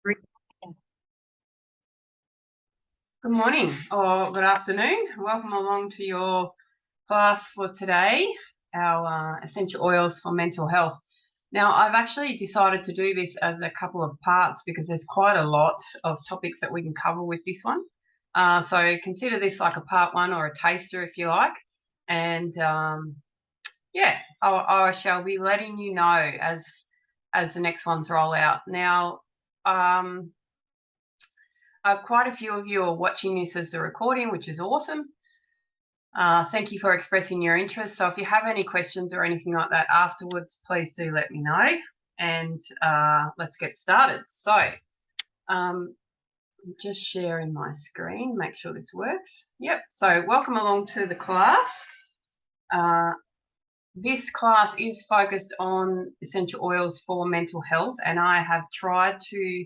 Good morning or good afternoon. Welcome along to your class for today, our essential oils for mental health. Now, I've actually decided to do this as a couple of parts because there's quite a lot of topics that we can cover with this one. So consider this like a part one or a taster if you like. And yeah, I shall be letting you know as the next ones roll out. Now, quite a few of you are watching this as the recording, which is awesome. Thank you for expressing your interest. So if you have any questions or anything like that afterwards, please do let me know. And let's get started. So just sharing my screen, make sure this works. Yep. So welcome along to the class. This class is focused on essential oils for mental health, and I have tried to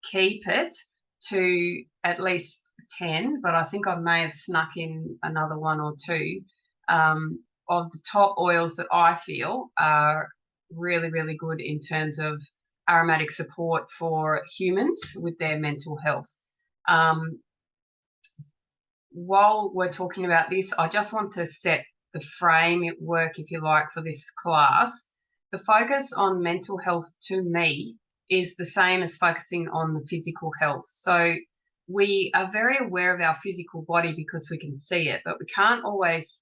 keep it to at least 10, but I think I may have snuck in another one or two of the top oils that I feel are really, really good in terms of aromatic support for humans with their mental health. While we're talking about this, I just want to set the framework, if you like, for this class. The focus on mental health to me is the same as focusing on the physical health. So we are very aware of our physical body because we can see it, but we can't always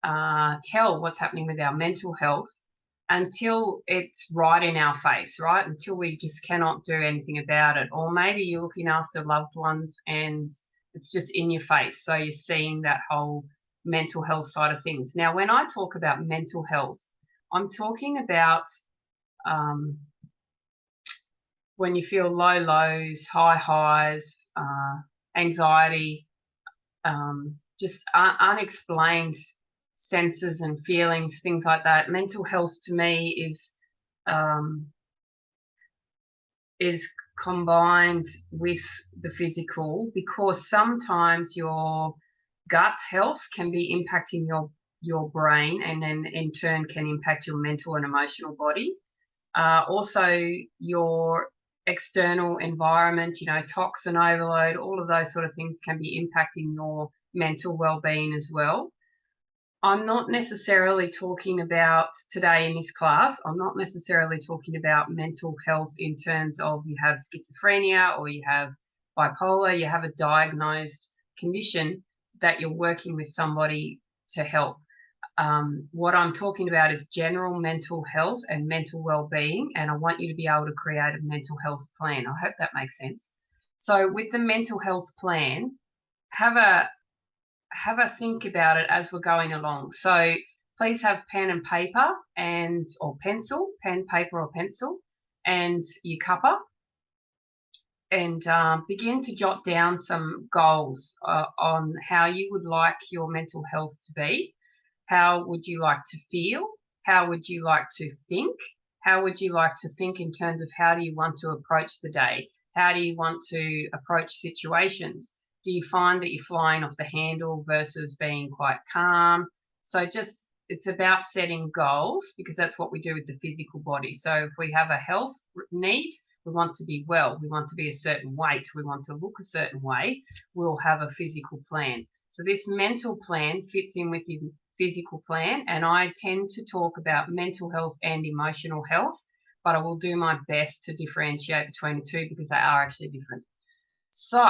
tell what's happening with our mental health until it's right in our face, right? Until we just cannot do anything about it. Or maybe you're looking after loved ones and it's just in your face. So you're seeing that whole mental health side of things. Now, when I talk about mental health, I'm talking about when you feel low lows, high highs, anxiety, just unexplained senses and feelings, things like that. Mental health to me is combined with the physical, because sometimes your gut health can be impacting your brain, and then in turn can impact your mental and emotional body. Also your external environment, toxin overload, all of those sort of things can be impacting your mental well-being as well. I'm not necessarily talking about today in this class, I'm not necessarily talking about mental health in terms of you have schizophrenia or you have bipolar, you have a diagnosed condition that you're working with somebody to help. What I'm talking about is general mental health and mental well-being, and I want you to be able to create a mental health plan. I hope that makes sense. So with the mental health plan, have a think about it as we're going along. So please have pen and paper or pencil, pen, paper or pencil, and your cuppa, and begin to jot down some goals on how you would like your mental health to be. How would you like to feel? How would you like to think? How would you like to think in terms of how do you want to approach the day? How do you want to approach situations? Do you find that you're flying off the handle versus being quite calm? So just, it's about setting goals, because that's what we do with the physical body. So if we have a health need, we want to be well, we want to be a certain weight, we want to look a certain way, we'll have a physical plan. So this mental plan fits in with your physical plan, and I tend to talk about mental health and emotional health, but I will do my best to differentiate between the two because they are actually different. So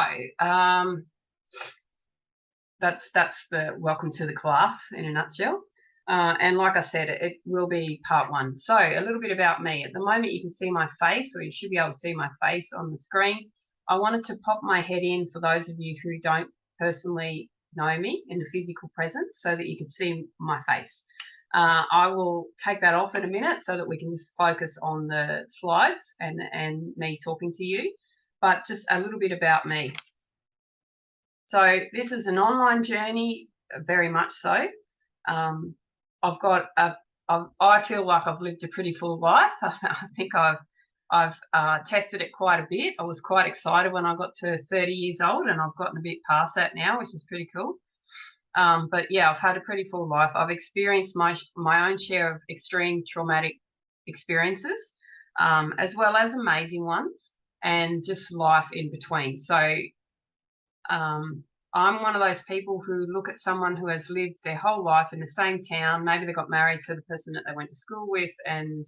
that's the welcome to the class in a nutshell. And like I said, it will be part one. So a little bit about me. At the moment, you can see my face, or you should be able to see my face on the screen. I wanted to pop my head in for those of you who don't personally know me in the physical presence, so that you can see my face. I will take that off in a minute so that we can just focus on the slides and me talking to you, but just a little bit about me. So this is an online journey, very much so. I feel like I've lived a pretty full life. I think I've tested it quite a bit. I was quite excited when I got to 30 years old, and I've gotten a bit past that now, which is pretty cool. But yeah, I've had a pretty full life. I've experienced my own share of extreme traumatic experiences, as well as amazing ones. and just life in between. So I'm one of those people who look at someone who has lived their whole life in the same town. Maybe they got married to the person that they went to school with, and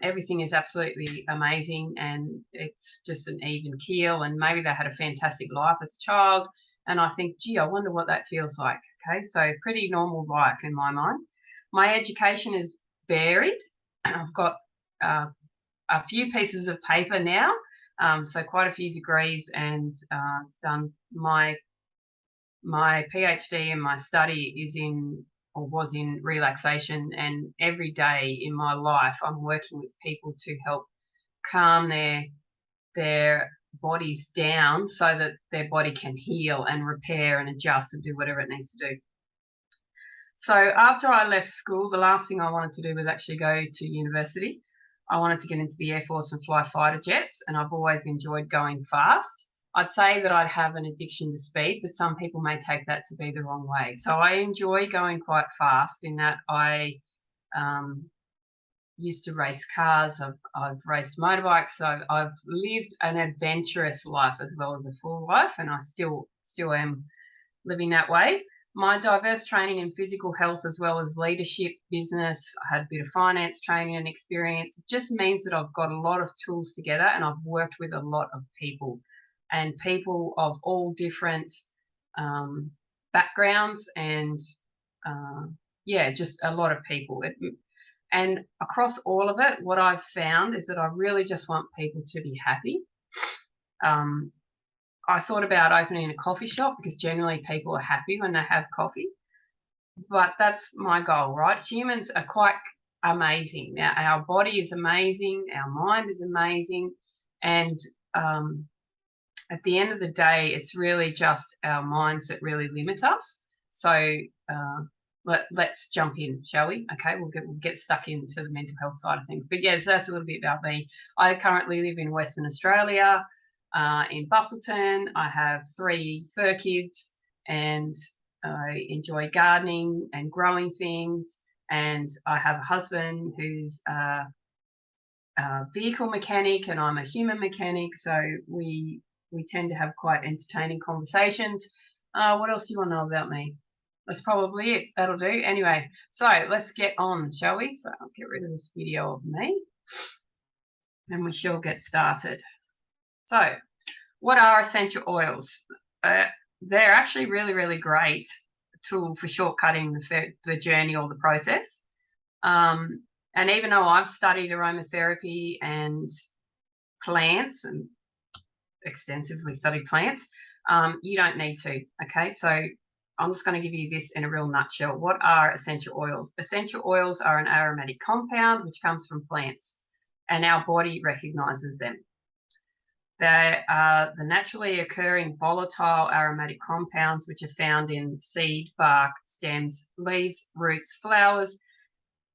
everything is absolutely amazing, and it's just an even keel, and maybe they had a fantastic life as a child, and I think, gee, I wonder what that feels like. Okay, so pretty normal life in my mind. My education is varied. I've got a few pieces of paper now, so quite a few degrees, and done my PhD, and my study is in, or was in, relaxation, and every day in my life I'm working with people to help calm their bodies down so that their body can heal and repair and adjust and do whatever it needs to do. So after I left school, the last thing I wanted to do was actually go to university. I wanted to get into the Air Force and fly fighter jets, and I've always enjoyed going fast. I'd say that I'd have an addiction to speed, but some people may take that to be the wrong way. So I enjoy going quite fast in that I used to race cars, I've raced motorbikes, so I've lived an adventurous life as well as a full life, and I still am living that way. My diverse training in physical health as well as leadership, business, I had a bit of finance training and experience. It just means that I've got a lot of tools together, and I've worked with a lot of people, and people of all different backgrounds, and yeah, just a lot of people. And across all of it, what I've found is that I really just want people to be happy. I thought about opening a coffee shop because generally people are happy when they have coffee, but that's my goal, right? Humans are quite amazing. Now, our body is amazing, our mind is amazing, and at the end of the day, it's really just our minds that really limit us. So let's jump in, shall we? Okay, we'll get stuck into the mental health side of things. But yes, that's a little bit about me. I currently live in Western Australia, in Busselton. I have 3 fur kids, and I enjoy gardening and growing things. And I have a husband who's a vehicle mechanic, and I'm a human mechanic. So we tend to have quite entertaining conversations. What else do you want to know about me? That's probably it. That'll do. Anyway, so let's get on, shall we? So I'll get rid of this video of me, and we shall get started. So, what are essential oils? They're actually really, really great tool for shortcutting the journey or the process. And even though I've studied aromatherapy and plants, and extensively studied plants, you don't need to. Okay, so I'm just going to give you this in a real nutshell. What are essential oils? Essential oils are an aromatic compound which comes from plants, and our body recognizes them. They are the naturally occurring volatile aromatic compounds which are found in seed, bark, stems, leaves, roots, flowers,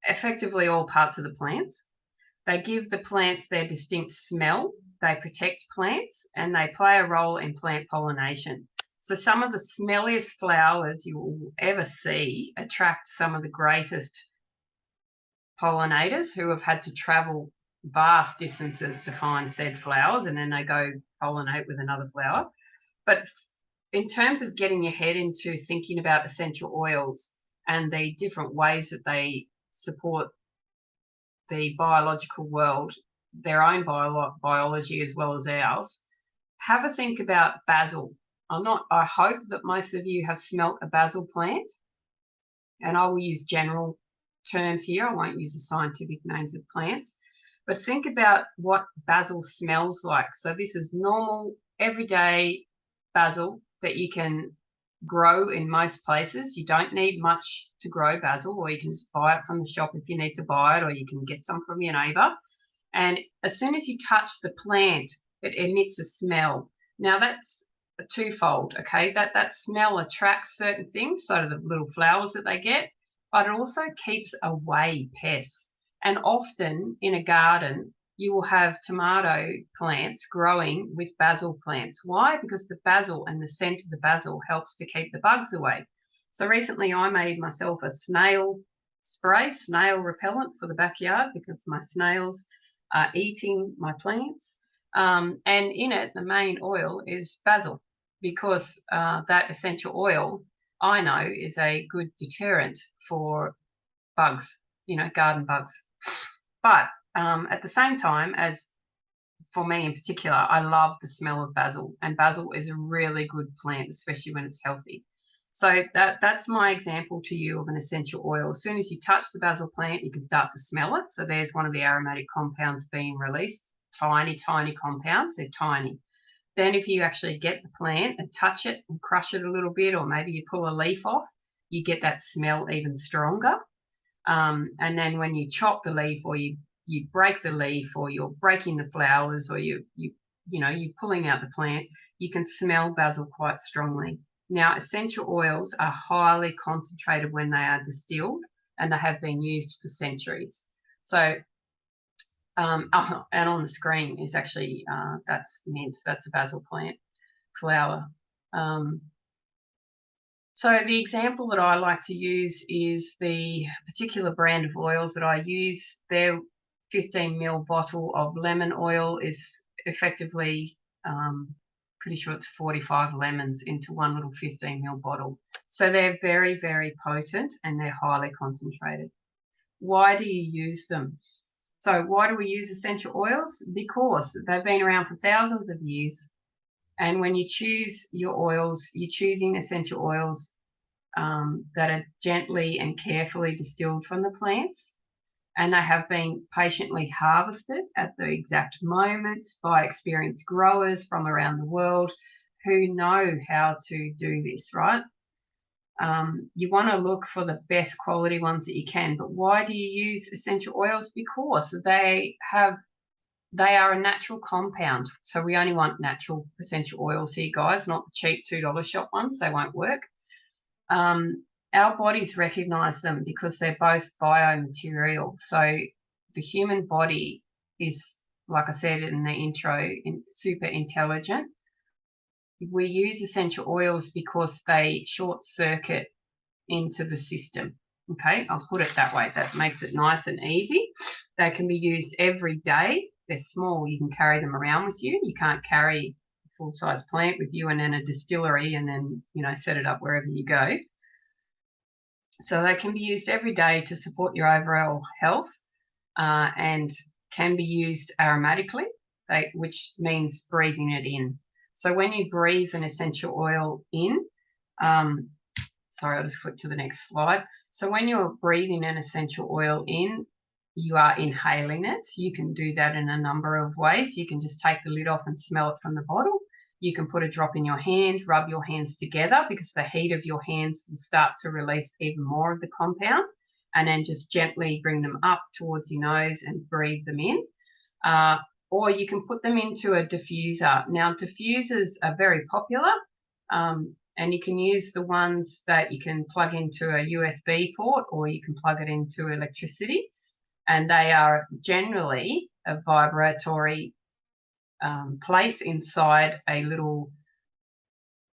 effectively all parts of the plants. They give the plants their distinct smell, they protect plants, and they play a role in plant pollination. So some of the smelliest flowers you will ever see attract some of the greatest pollinators who have had to travel vast distances to find said flowers, and then they go pollinate with another flower. But in terms of getting your head into thinking about essential oils and the different ways that they support the biological world, their own biology as well as ours, have a think about basil. I hope that most of you have smelt a basil plant, and I will use general terms here. I won't use the scientific names of plants, but think about what basil smells like. So this is normal, everyday basil that you can grow in most places. You don't need much to grow basil, or you can just buy it from the shop if you need to buy it, or you can get some from your neighbour. And as soon as you touch the plant, it emits a smell. Now that's twofold, okay? That smell attracts certain things, so the little flowers that they get, but it also keeps away pests. And often in a garden, you will have tomato plants growing with basil plants. Why? Because the basil and the scent of the basil helps to keep the bugs away. So recently I made myself a snail spray, snail repellent for the backyard, because my snails are eating my plants. And in it, the main oil is basil, because that essential oil, I know, is a good deterrent for bugs, garden bugs. But at the same time, as for me in particular, I love the smell of basil, and basil is a really good plant, especially when it's healthy. So that's my example to you of an essential oil. As soon as you touch the basil plant, you can start to smell it. So there's one of the aromatic compounds being released. Tiny, tiny compounds. They're tiny. Then if you actually get the plant and touch it and crush it a little bit, or maybe you pull a leaf off, you get that smell even stronger. And then when you chop the leaf, or you break the leaf, or you're breaking the flowers, or you're pulling out the plant, you can smell basil quite strongly. Now, essential oils are highly concentrated when they are distilled, and they have been used for centuries. So, and on the screen is actually that's mint. That's a basil plant flower. So the example that I like to use is the particular brand of oils that I use. Their 15 ml bottle of lemon oil is effectively, pretty sure it's 45 lemons into one little 15 ml bottle. So they're very, very potent, and they're highly concentrated. Why do you use them? So why do we use essential oils? Because they've been around for thousands of years. And when you choose your oils, you're choosing essential oils that are gently and carefully distilled from the plants, and they have been patiently harvested at the exact moment by experienced growers from around the world who know how to do this, right? You want to look for the best quality ones that you can. But why do you use essential oils? Because they are a natural compound. So we only want natural essential oils here, guys, not the cheap $2 shop ones. They won't work. Our bodies recognize them because they're both biomaterial. So the human body is, like I said in the intro, super intelligent. We use essential oils because they short circuit into the system. Okay, I'll put it that way. That makes it nice and easy. They can be used every day. They're small. You can carry them around with you. You can't carry a full-size plant with you and then a distillery and then, set it up wherever you go. So they can be used every day to support your overall health, and can be used aromatically, which means breathing it in. So when you breathe an essential oil in, sorry, I'll just flip to the next slide. So when you're breathing an essential oil in, you are inhaling it. You can do that in a number of ways. You can just take the lid off and smell it from the bottle. You can put a drop in your hand, rub your hands together, because the heat of your hands will start to release even more of the compound, and then just gently bring them up towards your nose and breathe them in. Or you can put them into a diffuser. Now, diffusers are very popular, and you can use the ones that you can plug into a USB port, or you can plug it into electricity, and they are generally a vibratory plate inside a little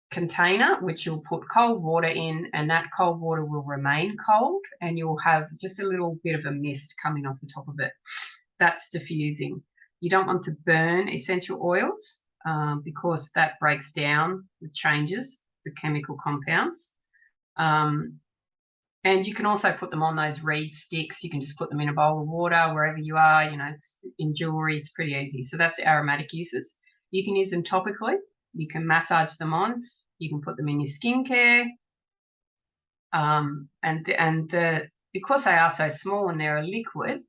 container, which you'll put cold water in, and that cold water will remain cold, and you'll have just a little bit of a mist coming off the top of it. That's diffusing. You don't want to burn essential oils because that breaks down, it changes the chemical compounds. And you can also put them on those reed sticks. You can just put them in a bowl of water wherever you are. It's in jewelry, it's pretty easy. So that's the aromatic uses. You can use them topically. You can massage them on. You can put them in your skincare. Because they are so small and they're a liquid,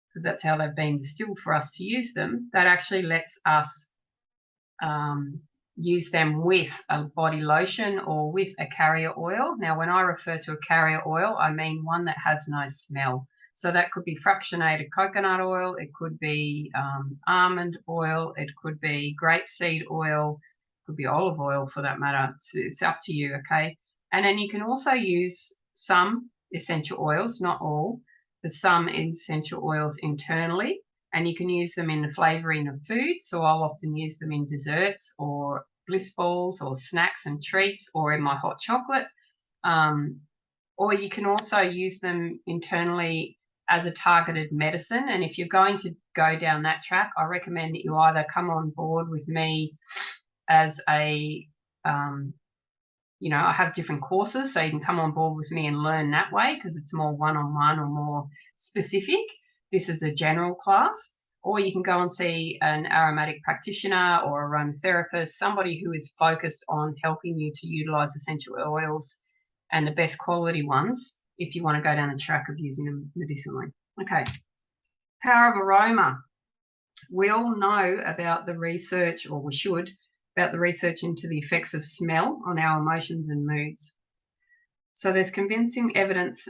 because that's how they've been distilled for us to use them, that actually lets us use them with a body lotion or with a carrier oil. Now, when I refer to a carrier oil, I mean one that has no smell. So that could be fractionated coconut oil, it could be almond oil, it could be grapeseed oil, it could be olive oil for that matter. It's up to you, okay? And then you can also use some essential oils, not all, but some essential oils internally, and you can use them in the flavouring of food. So I'll often use them in desserts or bliss balls or snacks and treats, or in my hot chocolate. Or you can also use them internally as a targeted medicine. And if you're going to go down that track, I recommend that you either come on board with me as a, I have different courses, so you can come on board with me and learn that way because it's more one-on-one or more specific. This is a general class. Or you can go and see an aromatic practitioner or aromatherapist, somebody who is focused on helping you to utilize essential oils and the best quality ones if you want to go down the track of using them medicinally. Okay, power of aroma. We all know about the research, or we should, about the research into the effects of smell on our emotions and moods. So there's convincing evidence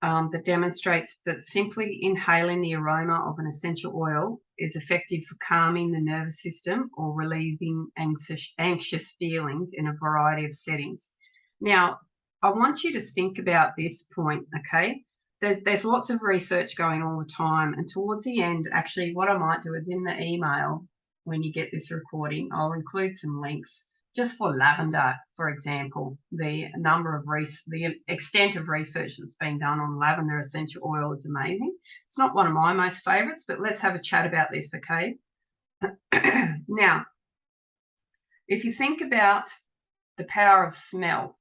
that demonstrates that simply inhaling the aroma of an essential oil is effective for calming the nervous system or relieving anxious feelings in a variety of settings. Now, I want you to think about this point, okay? There's lots of research going all the time, and towards the end, actually, what I might do is in the email, when you get this recording, I'll include some links just for lavender, for example. The extent of research that's been done on lavender essential oil is amazing. It's not one of my most favorites, but let's have a chat about this, okay? Now, if you think about the power of smell,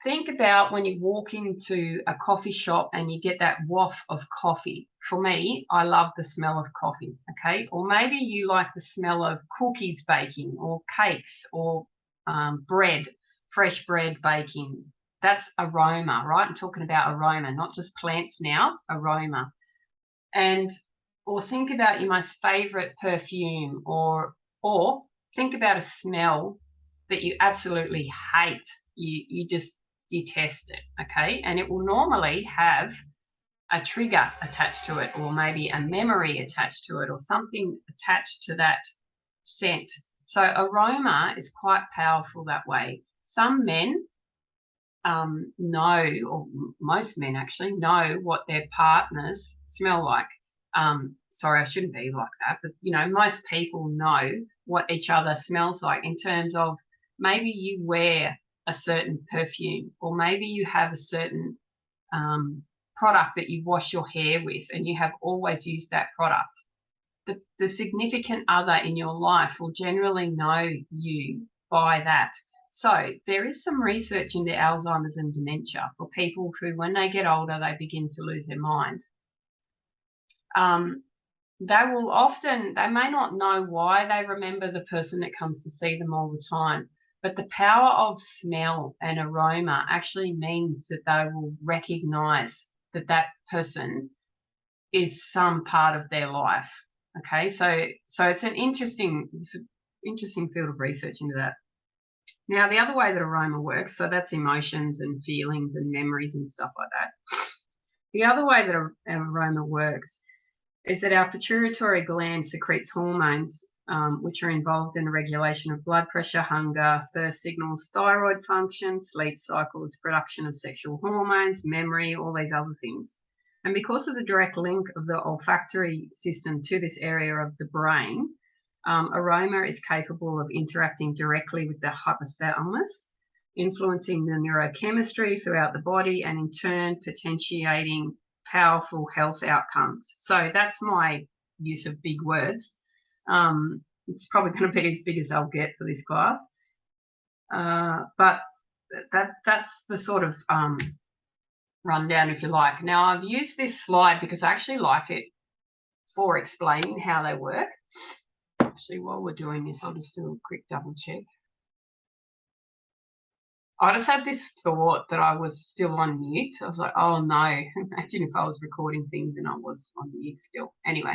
think about when you walk into a coffee shop and you get that waft of coffee. For me, I love the smell of coffee, okay? Or maybe you like the smell of cookies baking or cakes or bread, fresh bread baking. That's aroma, right? I'm talking about aroma, not just plants now, aroma. Or think about your most favorite perfume, or think about a smell that you absolutely hate. You just detest it, okay? And it will normally have a trigger attached to it, or maybe a memory attached to it, or something attached to that scent. So aroma is quite powerful that way. Some men know, or most men actually know, what their partners smell like. Sorry, I shouldn't be like that, but most people know what each other smells like, in terms of maybe you wear a certain perfume, or maybe you have a certain product that you wash your hair with and you have always used that product. The significant other in your life will generally know you by that. So there is some research into Alzheimer's and dementia for people who, when they get older, they begin to lose their mind. They may not know why they remember the person that comes to see them all the time, but the power of smell and aroma actually means that they will recognize that that person is some part of their life. Okay, so it's an interesting field of research into that. Now, the other way that aroma works, so that's emotions and feelings and memories and stuff like that. The other way that aroma works is that our pituitary gland secretes hormones which are involved in the regulation of blood pressure, hunger, thirst signals, thyroid function, sleep cycles, production of sexual hormones, memory, all these other things. And because of the direct link of the olfactory system to this area of the brain, aroma is capable of interacting directly with the hypothalamus, influencing the neurochemistry throughout the body, and in turn potentiating powerful health outcomes. So that's my use of big words. It's probably going to be as big as I'll get for this class. But that's the sort of rundown, if you like. Now, I've used this slide because I actually like it for explaining how they work. Actually, while we're doing this, I'll just do a quick double check. I just had this thought that I was still on mute. I was like, oh no, imagine if I was recording things and I was on mute still. Anyway,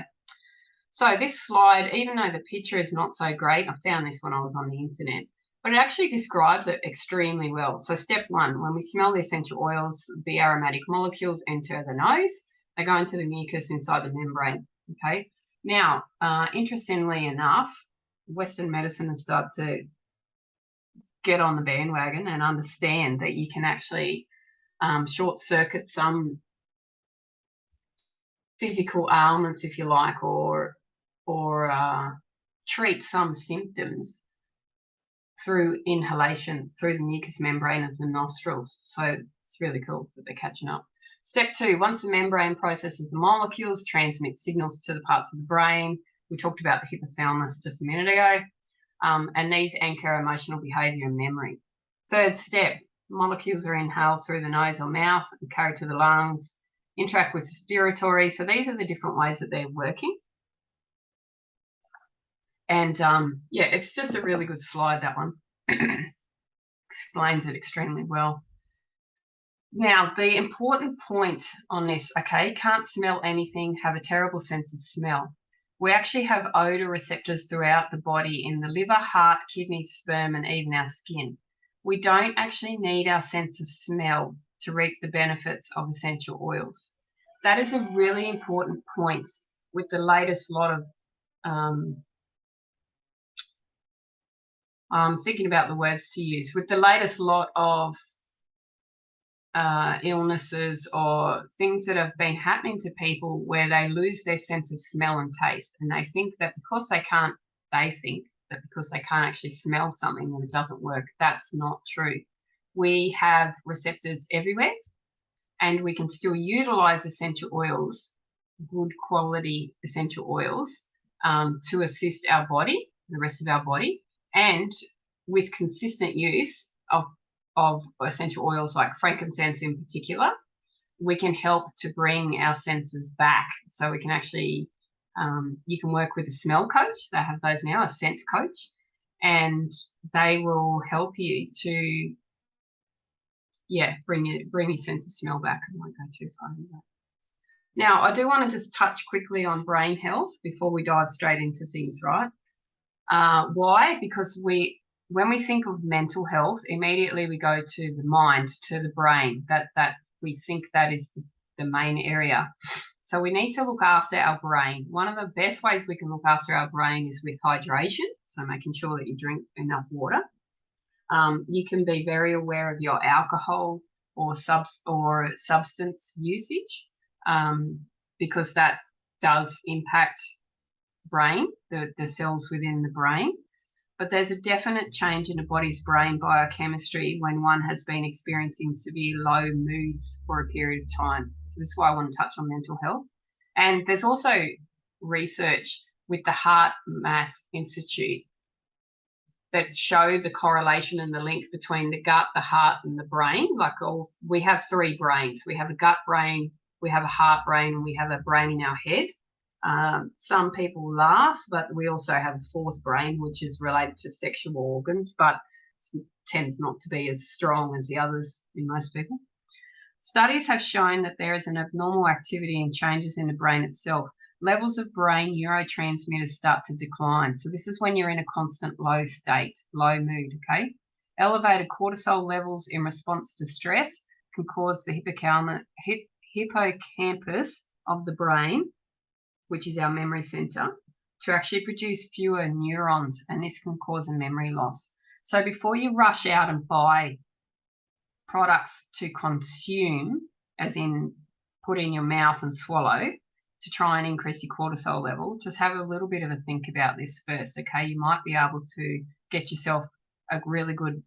so this slide, even though the picture is not so great, I found this when I was on the internet, but it actually describes it extremely well. So step one, when we smell the essential oils, the aromatic molecules enter the nose, they go into the mucus inside the membrane, okay? Now, interestingly enough, Western medicine has started to get on the bandwagon and understand that you can actually short circuit some physical ailments, if you like, or treat some symptoms through inhalation through the mucous membrane of the nostrils. So it's really cool that they're catching up. Step 2, once the membrane processes the molecules, transmits signals to the parts of the brain. We talked about the hypothalamus just a minute ago. And these anchor emotional behaviour and memory. Third step, molecules are inhaled through the nose or mouth and carried to the lungs, interact with respiratory. So these are the different ways that they're working. And yeah, it's just a really good slide, that one. Explains it extremely well. Now, the important point on this, okay, can't smell anything, have a terrible sense of smell. We actually have odour receptors throughout the body in the liver, heart, kidneys, sperm, and even our skin. We don't actually need our sense of smell to reap the benefits of essential oils. That is a really important point with the latest lot of, I'm thinking about the words to use, with the latest lot of illnesses or things that have been happening to people where they lose their sense of smell and taste, and they think that because they can't actually smell something that it doesn't work. That's not true. We have receptors everywhere, and we can still utilize essential oils, good quality essential oils, to assist our body, the rest of our body, and with consistent use of essential oils like frankincense in particular, we can help to bring our senses back. So we can actually, you can work with a smell coach. They have those now, a scent coach, and they will help you to, yeah, bring your sense of smell back. I won't go too far into that. Now, I do want to just touch quickly on brain health before we dive straight into things, right? Why? Because when we think of mental health, immediately we go to the mind, to the brain, that we think that is the main area. So we need to look after our brain. One of the best ways we can look after our brain is with hydration, so making sure that you drink enough water. You can be very aware of your alcohol or substance usage, because that does impact brain, the cells within the brain. But there's a definite change in a body's brain biochemistry when one has been experiencing severe low moods for a period of time. So this is why I want to touch on mental health. And there's also research with the Heart Math Institute that show the correlation and the link between the gut, the heart, and the brain. We have three brains. We have a gut brain, we have a heart brain, and we have a brain in our head. Some people laugh, but we also have a fourth brain, which is related to sexual organs, but it tends not to be as strong as the others in most people. Studies have shown that there is an abnormal activity and changes in the brain itself. Levels of brain neurotransmitters start to decline. So this is when you're in a constant low state, low mood, okay? Elevated cortisol levels in response to stress can cause the hippocampus of the brain, which is our memory center, to actually produce fewer neurons, and this can cause a memory loss. So before you rush out and buy products to consume, as in put in your mouth and swallow, to try and increase your cortisol level, just have a little bit of a think about this first, okay? You might be able to get yourself a really good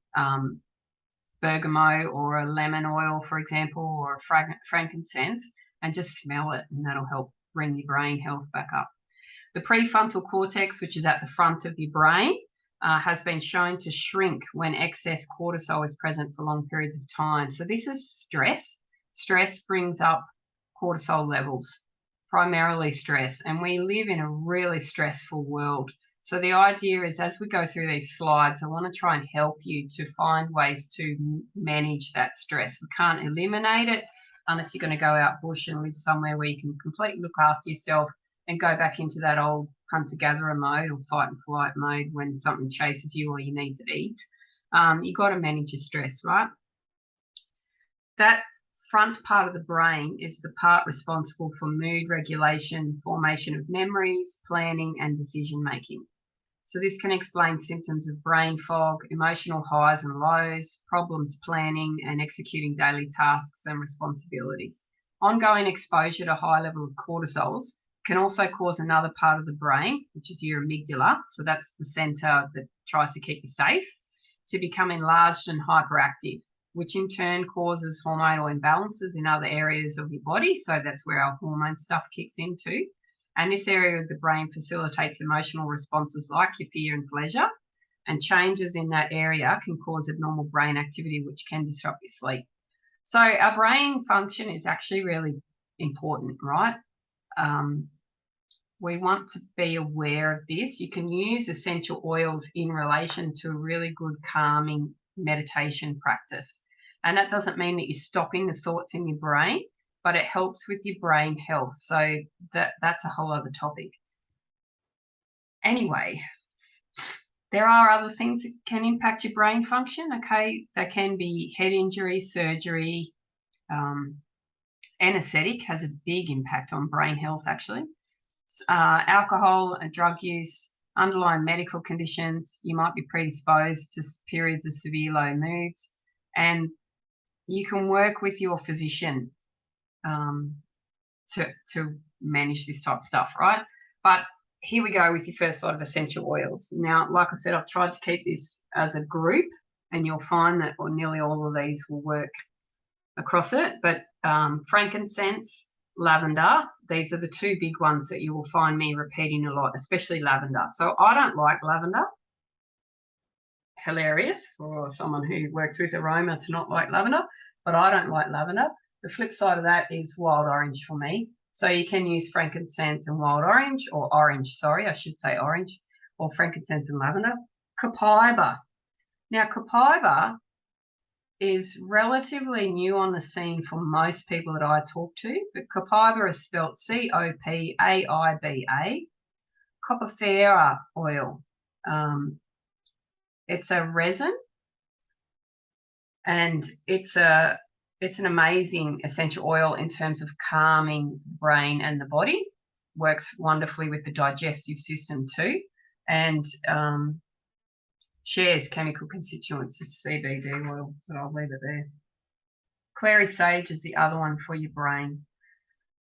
bergamot or a lemon oil, for example, or a frankincense, and just smell it, and that'll help bring your brain health back up. The prefrontal cortex, which is at the front of your brain, has been shown to shrink when excess cortisol is present for long periods of time. So this is stress. Stress brings up cortisol levels, primarily stress, and we live in a really stressful world. So the idea is, as we go through these slides, I want to try and help you to find ways to manage that stress. We can't eliminate it unless you're going to go out bush and live somewhere where you can completely look after yourself and go back into that old hunter-gatherer mode or fight and flight mode when something chases you or you need to eat. You've got to manage your stress, right? That front part of the brain is the part responsible for mood regulation, formation of memories, planning, and decision-making. So this can explain symptoms of brain fog, emotional highs and lows, problems planning and executing daily tasks and responsibilities. Ongoing exposure to high level of cortisols can also cause another part of the brain, which is your amygdala, so that's the center that tries to keep you safe, to become enlarged and hyperactive. which in turn causes hormonal imbalances in other areas of your body. So that's where our hormone stuff kicks into. And this area of the brain facilitates emotional responses like your fear and pleasure. And changes in that area can cause abnormal brain activity, which can disrupt your sleep. So our brain function is actually really important, right? We want to be aware of this. You can use essential oils in relation to a really good calming meditation practice. And that doesn't mean that you're stopping the thoughts in your brain, but it helps with your brain health. So that's a whole other topic. Anyway, there are other things that can impact your brain function, okay? They can be head injury, surgery. Anesthetic has a big impact on brain health, actually. Alcohol and drug use, underlying medical conditions, you might be predisposed to periods of severe low moods, and you can work with your physician to manage this type of stuff, right? But here we go with your first lot of essential oils. Now, like I said, I've tried to keep this as a group, and you'll find that nearly all of these will work across it. But frankincense, lavender, these are the two big ones that you will find me repeating a lot, especially lavender. So I don't like lavender. Hilarious for someone who works with Aroma to not like lavender, but I don't like lavender. The flip side of that is wild orange for me. So you can use frankincense and wild orange, or orange, sorry, I should say orange, or frankincense and lavender. Copaiba. Now, copaiba is relatively new on the scene for most people that I talk to, but copaiba is spelled C-O-P-A-I-B-A. Copaiba oil. It's a resin, and it's an amazing essential oil in terms of calming the brain and the body. Works wonderfully with the digestive system too, and shares chemical constituents as CBD oil, but I'll leave it there. Clary sage is the other one for your brain.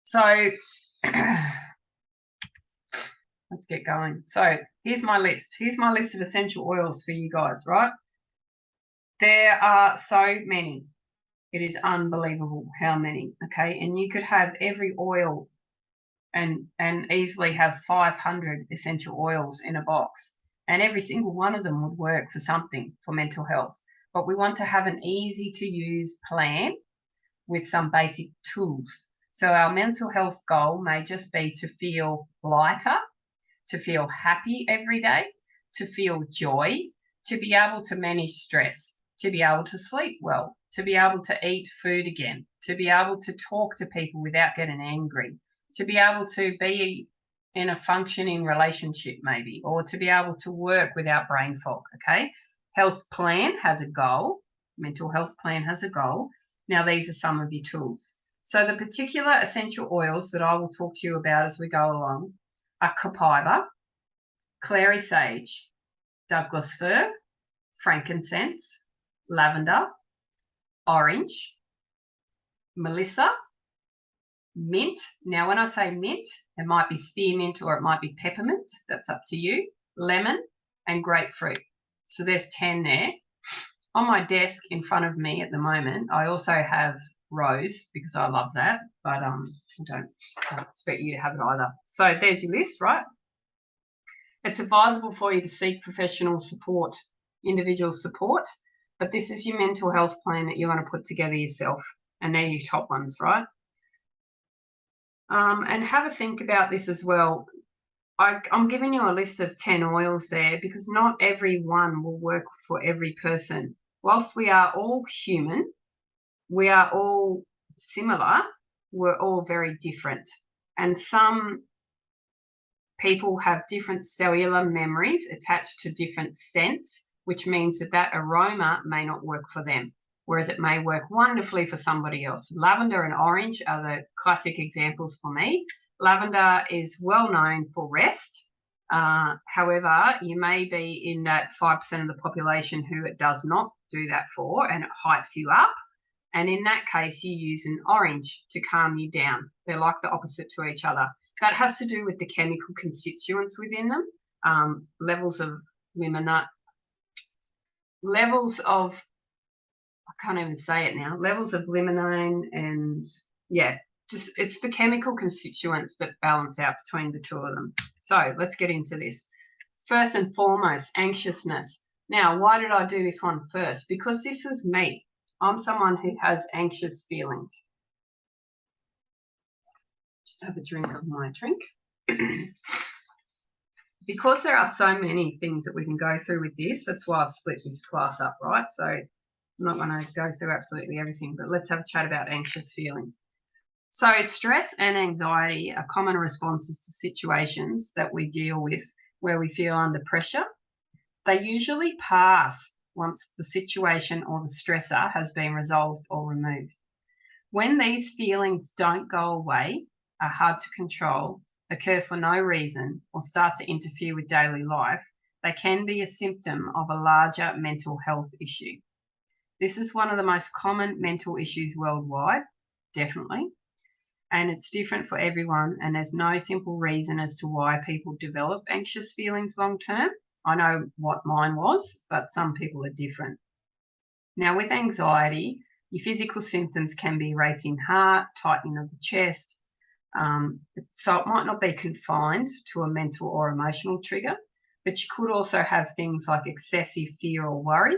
So let's get going. So here's my list. Here's my list of essential oils for you guys, right? There are so many. It is unbelievable how many, okay? And you could have every oil and easily have 500 essential oils in a box, and every single one of them would work for something for mental health. But we want to have an easy to use plan with some basic tools. So our mental health goal may just be to feel lighter, to feel happy every day, to feel joy, to be able to manage stress, to be able to sleep well, to be able to eat food again, to be able to talk to people without getting angry, to be able to be in a functioning relationship maybe, or to be able to work without brain fog, okay? Health plan has a goal. Mental health plan has a goal. Now, these are some of your tools. So the particular essential oils that I will talk to you about as we go along are copaiba, clary sage, Douglas fir, frankincense, lavender, orange, melissa, mint. Now, when I say mint, it might be spearmint or it might be peppermint. That's up to you. Lemon and grapefruit. So there's 10 there. On my desk in front of me at the moment, I also have rose because I love that, but I don't expect you to have it either. So there's your list, right? It's advisable for you to seek professional support, individual support, but this is your mental health plan that you're going to put together yourself, and they're your top ones, right? And have a think about this as well. I'm giving you a list of 10 oils there because not every one will work for every person. Whilst we are all human, we are all similar, we're all very different. And some people have different cellular memories attached to different scents, which means that that aroma may not work for them, whereas it may work wonderfully for somebody else. Lavender and orange are the classic examples for me. Lavender is well known for rest. However, you may be in that 5% of the population who it does not do that for, and it hypes you up. And in that case, you use an orange to calm you down. They're like the opposite to each other. That has to do with the chemical constituents within them, levels of limonite, levels of, I can't even say it now, levels of limonene and, yeah, just it's the chemical constituents that balance out between the two of them. So let's get into this. First and foremost, anxiousness. Now, why did I do this one first? Because this is me. I'm someone who has anxious feelings. Just have a drink of my drink. Because there are so many things that we can go through with this, that's why I've split this class up, right? So I'm not going to go through absolutely everything, but let's have a chat about anxious feelings. So stress and anxiety are common responses to situations that we deal with where we feel under pressure. They usually pass once the situation or the stressor has been resolved or removed. When these feelings don't go away, are hard to control, occur for no reason, or start to interfere with daily life, they can be a symptom of a larger mental health issue. This is one of the most common mental issues worldwide, definitely, and it's different for everyone, and there's no simple reason as to why people develop anxious feelings long term. I know what mine was, but some people are different. Now, with anxiety, your physical symptoms can be racing heart, tightening of the chest. So it might not be confined to a mental or emotional trigger, but you could also have things like excessive fear or worry,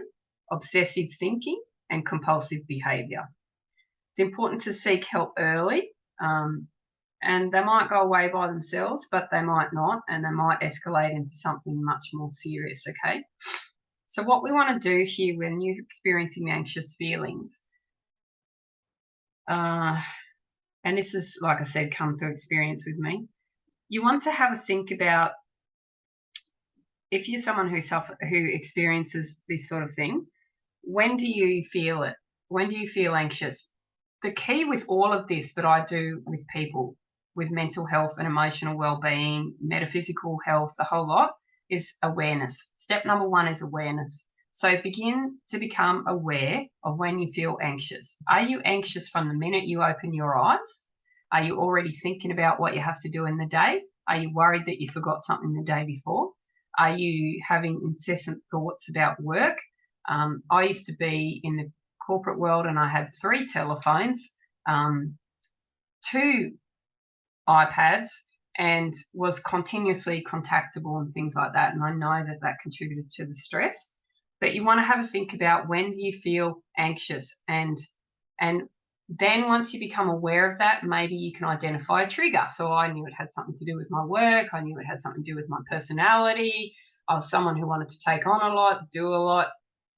obsessive thinking, and compulsive behaviour. It's important to seek help early, and they might go away by themselves, but they might not, and they might escalate into something much more serious, okay? So what we want to do here when you're experiencing anxious feelings, and this is, like I said, come to experience with me, you want to have a think about, if you're someone who experiences this sort of thing, when do you feel it? When do you feel anxious? The key with all of this that I do with people with mental health and emotional well-being, metaphysical health, the whole lot, is awareness. Step number one is awareness. So begin to become aware of when you feel anxious. Are you anxious from the minute you open your eyes? Are you already thinking about what you have to do in the day? Are you worried that you forgot something the day before? Are you having incessant thoughts about work? I used to be in the corporate world and I had 3 telephones, 2 iPads, and was continuously contactable and things like that. And I know that that contributed to the stress. But you want to have a think about, when do you feel anxious? And then once you become aware of that, maybe you can identify a trigger. So I knew it had something to do with my work. I knew it had something to do with my personality. I was someone who wanted to take on a lot, do a lot,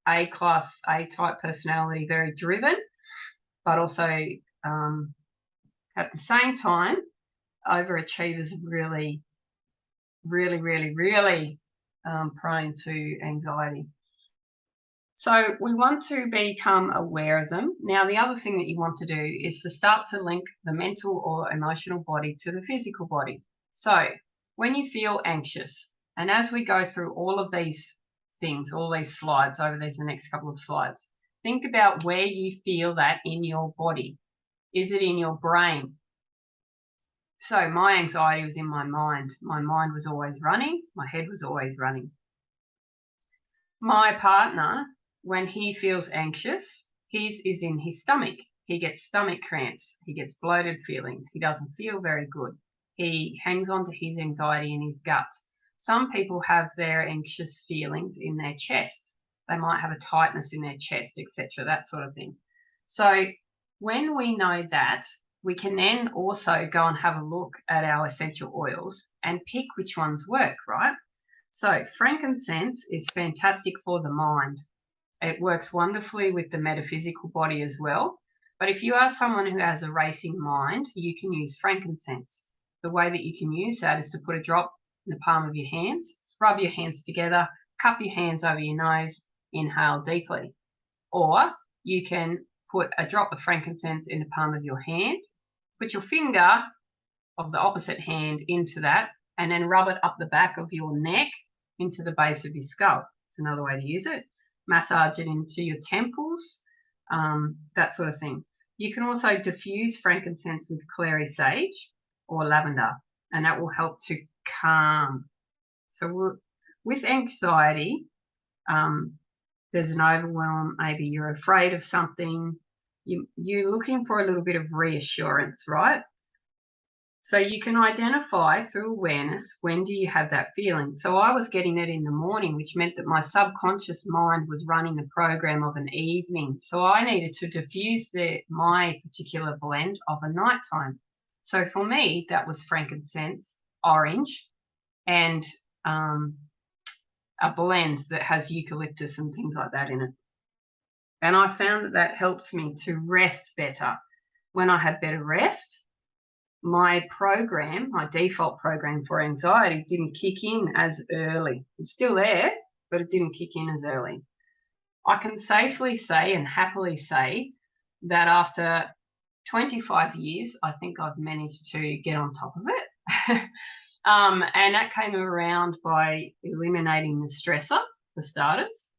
A-class, A-type personality, very driven, but also at the same time, overachievers are really prone to anxiety. So we want to become aware of them. Now, the other thing that you want to do is to start to link the mental or emotional body to the physical body. So when you feel anxious, and as we go through all of these things, all these slides over these the next couple of slides, think about where you feel that in your body. Is it in your brain? So my anxiety was in my mind. My mind was always running. My head was always running. My partner, when he feels anxious, his is in his stomach. He gets stomach cramps. He gets bloated feelings. He doesn't feel very good. He hangs on to his anxiety in his gut. Some people have their anxious feelings in their chest. They might have a tightness in their chest, etc., that sort of thing. So when we know that, we can then also go and have a look at our essential oils and pick which ones work, right? So frankincense is fantastic for the mind. It works wonderfully with the metaphysical body as well. But if you are someone who has a racing mind, you can use frankincense. The way that you can use that is to put a drop in the palm of your hands, rub your hands together, cup your hands over your nose, inhale deeply. Or you can put a drop of frankincense in the palm of your hand, put your finger of the opposite hand into that, and then rub it up the back of your neck into the base of your skull. It's another way to use it. Massage it into your temples, that sort of thing. You can also diffuse frankincense with clary sage or lavender, and that will help to calm. So with anxiety, there's an overwhelm, maybe you're afraid of something, you're looking for a little bit of reassurance, right? So you can identify through awareness, when do you have that feeling? So I was getting it in the morning, which meant that my subconscious mind was running the program of an evening. So I needed to diffuse my particular blend of a nighttime. So for me, that was frankincense, orange, and a blend that has eucalyptus and things like that in it. And I found that that helps me to rest better. When I have better rest, my program, my default program for anxiety, didn't kick in as early. It's still there, but it didn't kick in as early. I can safely say and happily say that after 25 years, I think I've managed to get on top of it. And that came around by eliminating the stressor, for starters,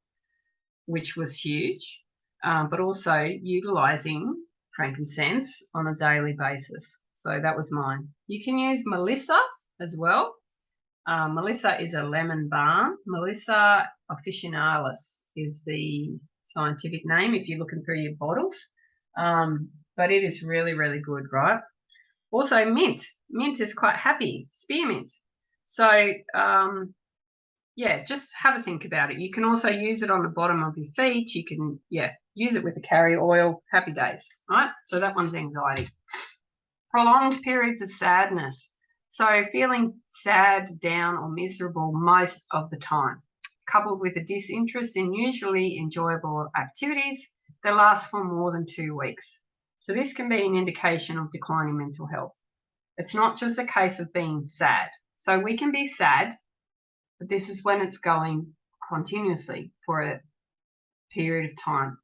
which was huge, but also utilising frankincense on a daily basis. So that was mine. You can use Melissa as well. Melissa is a lemon balm. Melissa officinalis is the scientific name if you're looking through your bottles. But it is really, really good, right? Also mint. Mint is quite happy, spearmint. So yeah, just have a think about it. You can also use it on the bottom of your feet. You can, use it with a carrier oil. Happy days, right? So that one's anxiety. Prolonged periods of sadness. So feeling sad, down, or miserable most of the time, coupled with a disinterest in usually enjoyable activities that last for more than 2 weeks. So this can be an indication of declining mental health. It's not just a case of being sad. So we can be sad, but this is when it's going continuously for a period of time.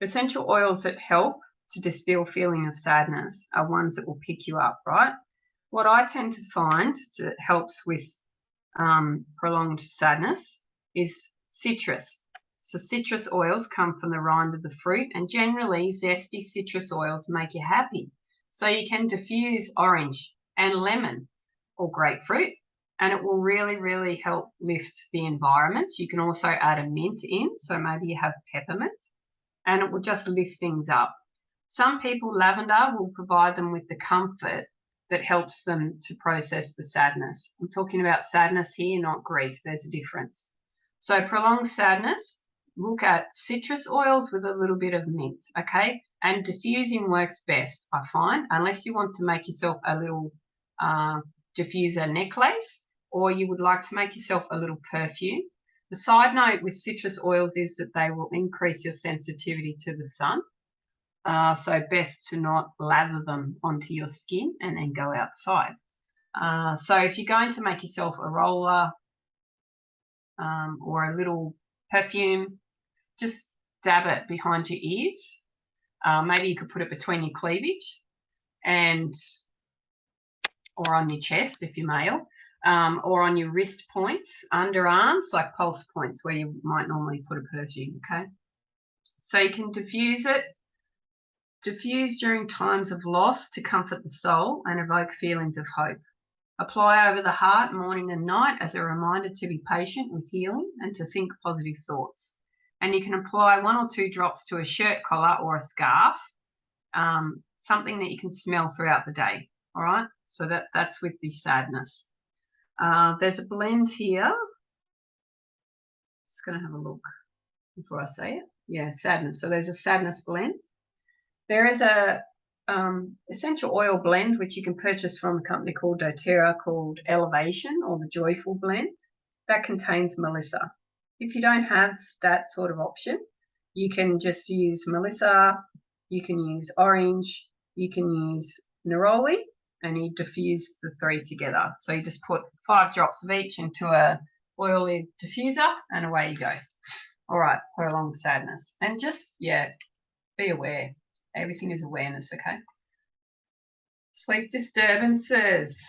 Essential oils that help to dispel feeling of sadness are ones that will pick you up, right? What I tend to find that helps with prolonged sadness is citrus. So citrus oils come from the rind of the fruit, and generally zesty citrus oils make you happy. So you can diffuse orange and lemon or grapefruit, and it will really, really help lift the environment. You can also add a mint in, so maybe you have peppermint, and it will just lift things up. Some people, lavender will provide them with the comfort that helps them to process the sadness. I'm talking about sadness here, not grief. There's a difference. So prolonged sadness, look at citrus oils with a little bit of mint, okay? And diffusing works best, I find, unless you want to make yourself a little diffuser necklace, or you would like to make yourself a little perfume. The side note with citrus oils is that they will increase your sensitivity to the sun. So best to not lather them onto your skin and then go outside. So if you're going to make yourself a roller or a little perfume, just dab it behind your ears. Maybe you could put it between your cleavage or on your chest if you're male, or on your wrist points, underarms, like pulse points where you might normally put a perfume, okay? So you can diffuse it. Diffuse during times of loss to comfort the soul and evoke feelings of hope. Apply over the heart morning and night as a reminder to be patient with healing and to think positive thoughts. And you can apply 1 or 2 drops to a shirt collar or a scarf, something that you can smell throughout the day, all right? So that's with the sadness. There's a blend here. Just going to have a look before I say it. Yeah, sadness. So there's a sadness blend. There is a essential oil blend which you can purchase from a company called doTERRA called Elevation, or the Joyful blend, that contains Melissa. If you don't have that sort of option, you can just use Melissa, you can use orange, you can use neroli, and you diffuse the 3 together. So you just put 5 drops of each into a oily diffuser and away you go. All right, prolonged sadness. And just, be aware. Everything is awareness, okay? Sleep disturbances.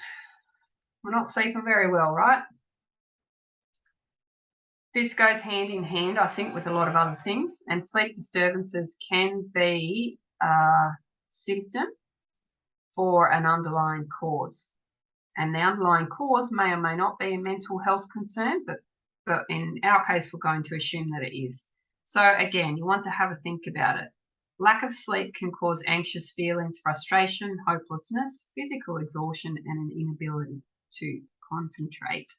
We're not sleeping very well, right? This goes hand in hand, I think, with a lot of other things, and sleep disturbances can be a symptom for an underlying cause. And the underlying cause may or may not be a mental health concern, but but in our case, we're going to assume that it is. So again, you want to have a think about it. Lack of sleep can cause anxious feelings, frustration, hopelessness, physical exhaustion, and an inability to concentrate.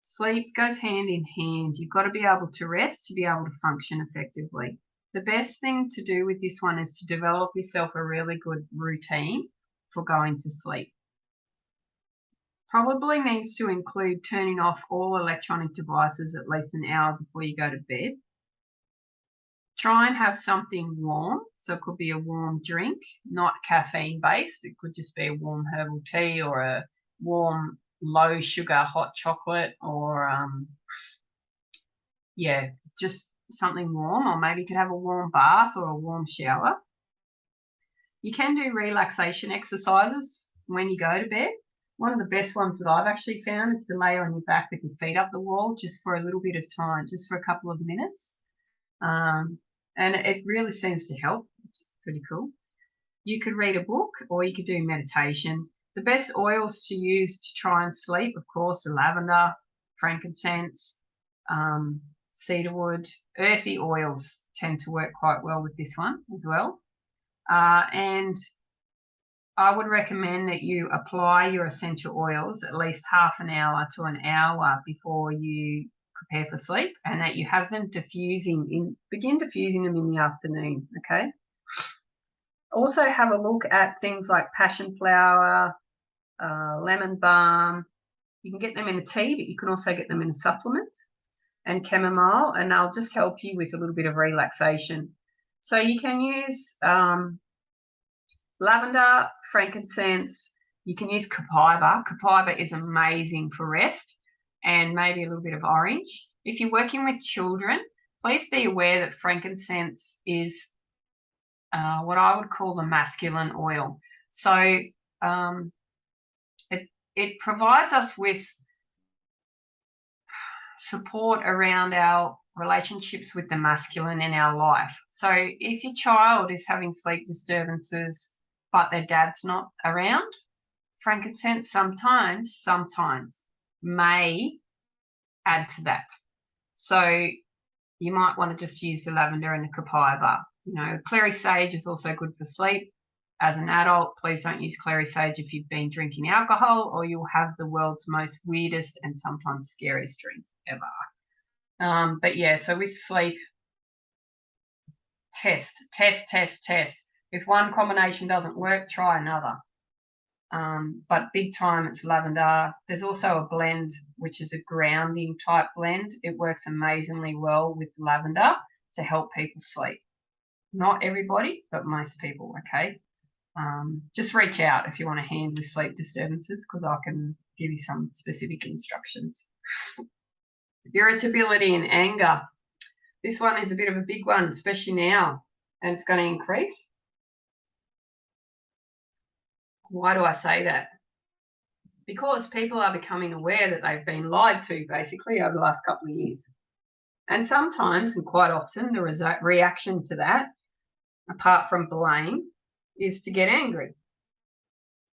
Sleep goes hand in hand. You've got to be able to rest to be able to function effectively. The best thing to do with this one is to develop yourself a really good routine for going to sleep. Probably needs to include turning off all electronic devices at least an hour before you go to bed. Try and have something warm. So it could be a warm drink, not caffeine based. It could just be a warm herbal tea or a warm low sugar hot chocolate, or just something warm, or maybe you could have a warm bath or a warm shower. You can do relaxation exercises when you go to bed. One of the best ones that I've actually found is to lay on your back with your feet up the wall just for a little bit of time, just for a couple of minutes. And it really seems to help. It's pretty cool. You could read a book, or you could do meditation. The best oils to use to try and sleep, of course, are lavender, frankincense, cedarwood. Earthy oils tend to work quite well with this one as well. And I would recommend that you apply your essential oils at least half an hour to an hour before you prepare for sleep, and that you have them begin diffusing them in the afternoon, okay? Also have a look at things like passion flower, lemon balm. You can get them in a tea, but you can also get them in a supplement, and chamomile, and they'll just help you with a little bit of relaxation. So you can use lavender, frankincense. You can use copaiba. Copaiba is amazing for rest, and maybe a little bit of orange. If you're working with children, please be aware that frankincense is what I would call the masculine oil. So it provides us with support around our relationships with the masculine in our life. So if your child is having sleep disturbances but their dad's not around, frankincense sometimes may add to that. So you might want to just use the lavender and the copaiba. You know, clary sage is also good for sleep. As an adult, please don't use clary sage if you've been drinking alcohol, or you'll have the world's most weirdest and sometimes scariest dreams ever. But yeah, so with sleep, test. If one combination doesn't work, try another. But big time, it's lavender. There's also a blend, which is a grounding type blend. It works amazingly well with lavender to help people sleep. Not everybody, but most people, okay? Just reach out if you want a hand with sleep disturbances, because I can give you some specific instructions. Irritability and anger. This one is a bit of a big one, especially now, and it's going to increase. Why do I say that? Because people are becoming aware that they've been lied to, basically, over the last couple of years. And sometimes, and quite often, the reaction to that, apart from blame, is to get angry.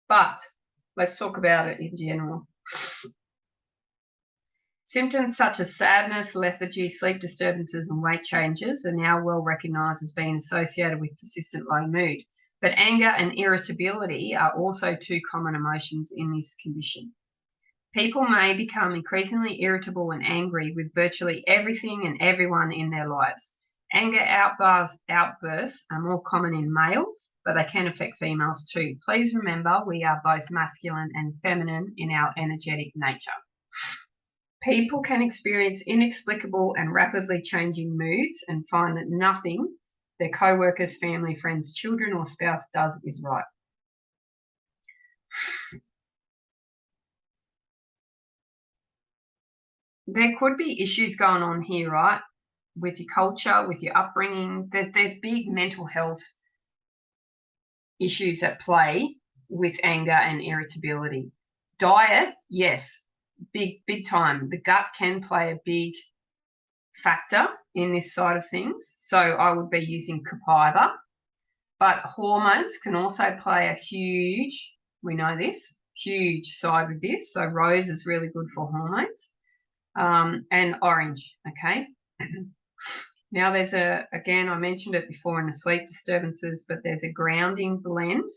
But let's talk about it in general. Symptoms such as sadness, lethargy, sleep disturbances, and weight changes are now well recognised as being associated with persistent low mood. But anger and irritability are also two common emotions in this condition. People may become increasingly irritable and angry with virtually everything and everyone in their lives. Anger outbursts are more common in males, but they can affect females too. Please remember, we are both masculine and feminine in our energetic nature. People can experience inexplicable and rapidly changing moods and find that nothing their co-workers, family, friends, children, or spouse does is right. There could be issues going on here, right? With your culture, with your upbringing. There's big mental health issues at play with anger and irritability. Diet, yes, big time. The gut can play a big factor in this side of things. So I would be using copaiba. But hormones can also play a huge, we know this, huge side with this. So rose is really good for hormones. and orange, okay? Now there's again, I mentioned it before in the sleep disturbances, but there's a grounding blend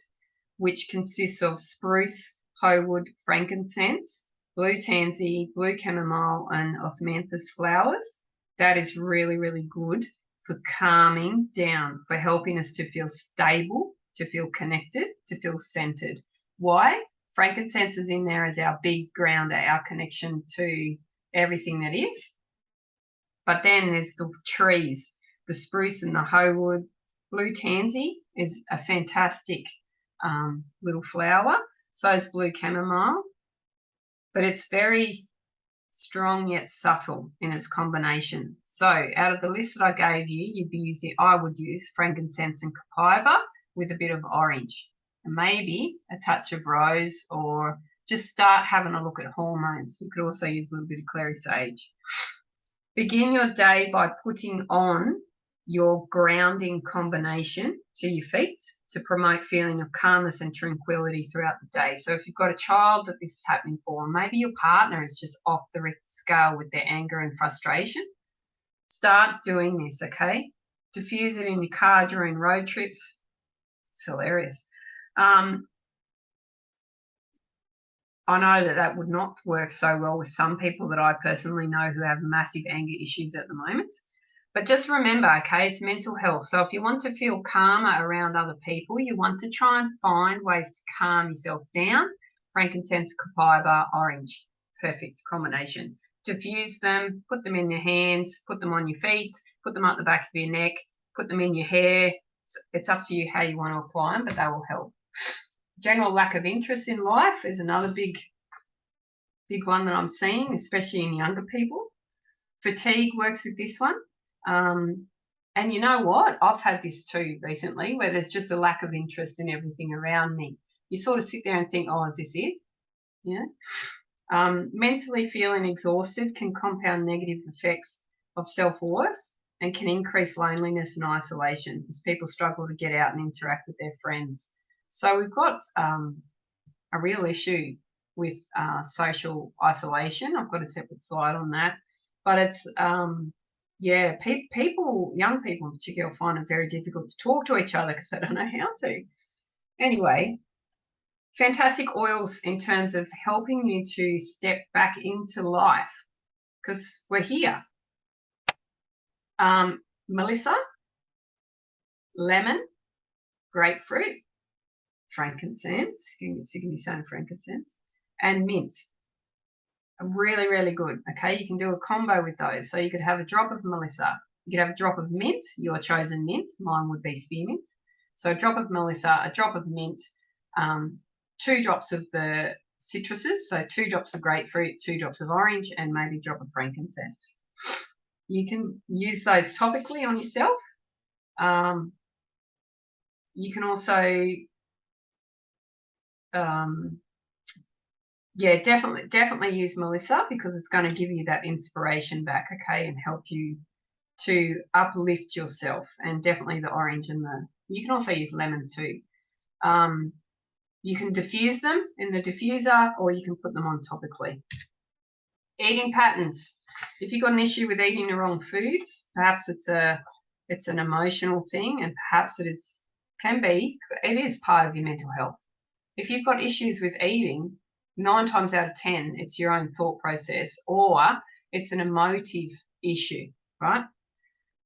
which consists of spruce, hoewood, frankincense, blue tansy, blue chamomile, and osmanthus flowers. That is really, really good for calming down, for helping us to feel stable, to feel connected, to feel centered. Why? Frankincense is in there as our big grounder, our connection to everything that is. But then there's the trees, the spruce and the hoewood. Blue tansy is a fantastic little flower. So is blue chamomile. But it's very strong yet subtle in its combination. So out of the list that I gave you, I would use frankincense and copaiba with a bit of orange and maybe a touch of rose, or just start having a look at hormones. You could also use a little bit of clary sage. Begin your day by putting on your grounding combination to your feet to promote feeling of calmness and tranquility throughout the day. So if you've got a child that this is happening for, maybe your partner is just off the Richter scale with their anger and frustration, start doing this, okay? Diffuse it in your car during road trips. It's hilarious. I know that would not work so well with some people that I personally know who have massive anger issues at the moment. But just remember, okay, it's mental health. So if you want to feel calmer around other people, you want to try and find ways to calm yourself down. Frankincense, copaiba, orange, perfect combination. Diffuse them, put them in your hands, put them on your feet, put them up the back of your neck, put them in your hair. It's up to you how you want to apply them, but they will help. General lack of interest in life is another big one that I'm seeing, especially in younger people. Fatigue works with this one. And you know what? I've had this too recently, where there's just a lack of interest in everything around me. You sort of sit there and think, oh, is this it? Yeah. Mentally feeling exhausted can compound negative effects of self-worth and can increase loneliness and isolation as people struggle to get out and interact with their friends. So we've got a real issue with social isolation. I've got a separate slide on that. But it's, yeah, people, young people in particular, find it very difficult to talk to each other because they don't know how to. Anyway, fantastic oils in terms of helping you to step back into life because we're here. Melissa, lemon, grapefruit, frankincense, you can get sick of me saying frankincense, and mint. Really, really good. Okay, you can do a combo with those. So you could have a drop of Melissa, you could have a drop of mint, your chosen mint. Mine would be spearmint. So a drop of Melissa, a drop of mint, 2 drops of the citruses, so 2 drops of grapefruit, 2 drops of orange, and maybe a drop of frankincense. You can use those topically on yourself. You can also yeah, definitely use Melissa because it's going to give you that inspiration back, okay, and help you to uplift yourself. And definitely the orange and you can also use lemon too. You can diffuse them in the diffuser or you can put them on topically. Eating patterns. If you've got an issue with eating the wrong foods, perhaps it's an emotional thing, and perhaps it is part of your mental health. If you've got issues with eating, 9 times out of 10, it's your own thought process or it's an emotive issue, right?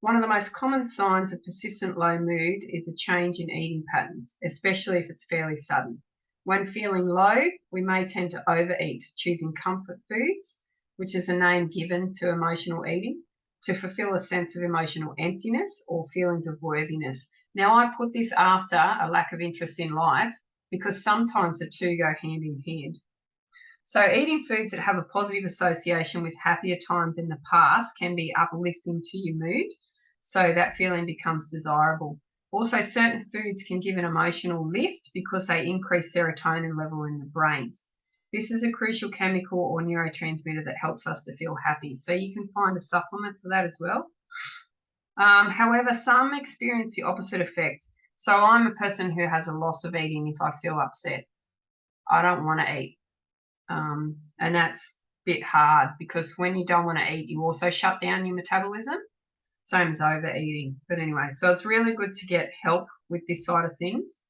One of the most common signs of persistent low mood is a change in eating patterns, especially if it's fairly sudden. When feeling low, we may tend to overeat, choosing comfort foods, which is a name given to emotional eating, to fulfill a sense of emotional emptiness or feelings of worthiness. Now, I put this after a lack of interest in life because sometimes the two go hand in hand. So eating foods that have a positive association with happier times in the past can be uplifting to your mood, so that feeling becomes desirable. Also, certain foods can give an emotional lift because they increase serotonin level in the brains. This is a crucial chemical or neurotransmitter that helps us to feel happy. So you can find a supplement for that as well. However, some experience the opposite effect. So I'm a person who has a loss of eating if I feel upset. I don't want to eat. And that's bit hard, because when you don't want to eat, you also shut down your metabolism. Same as overeating. But anyway, so it's really good to get help with this side of things.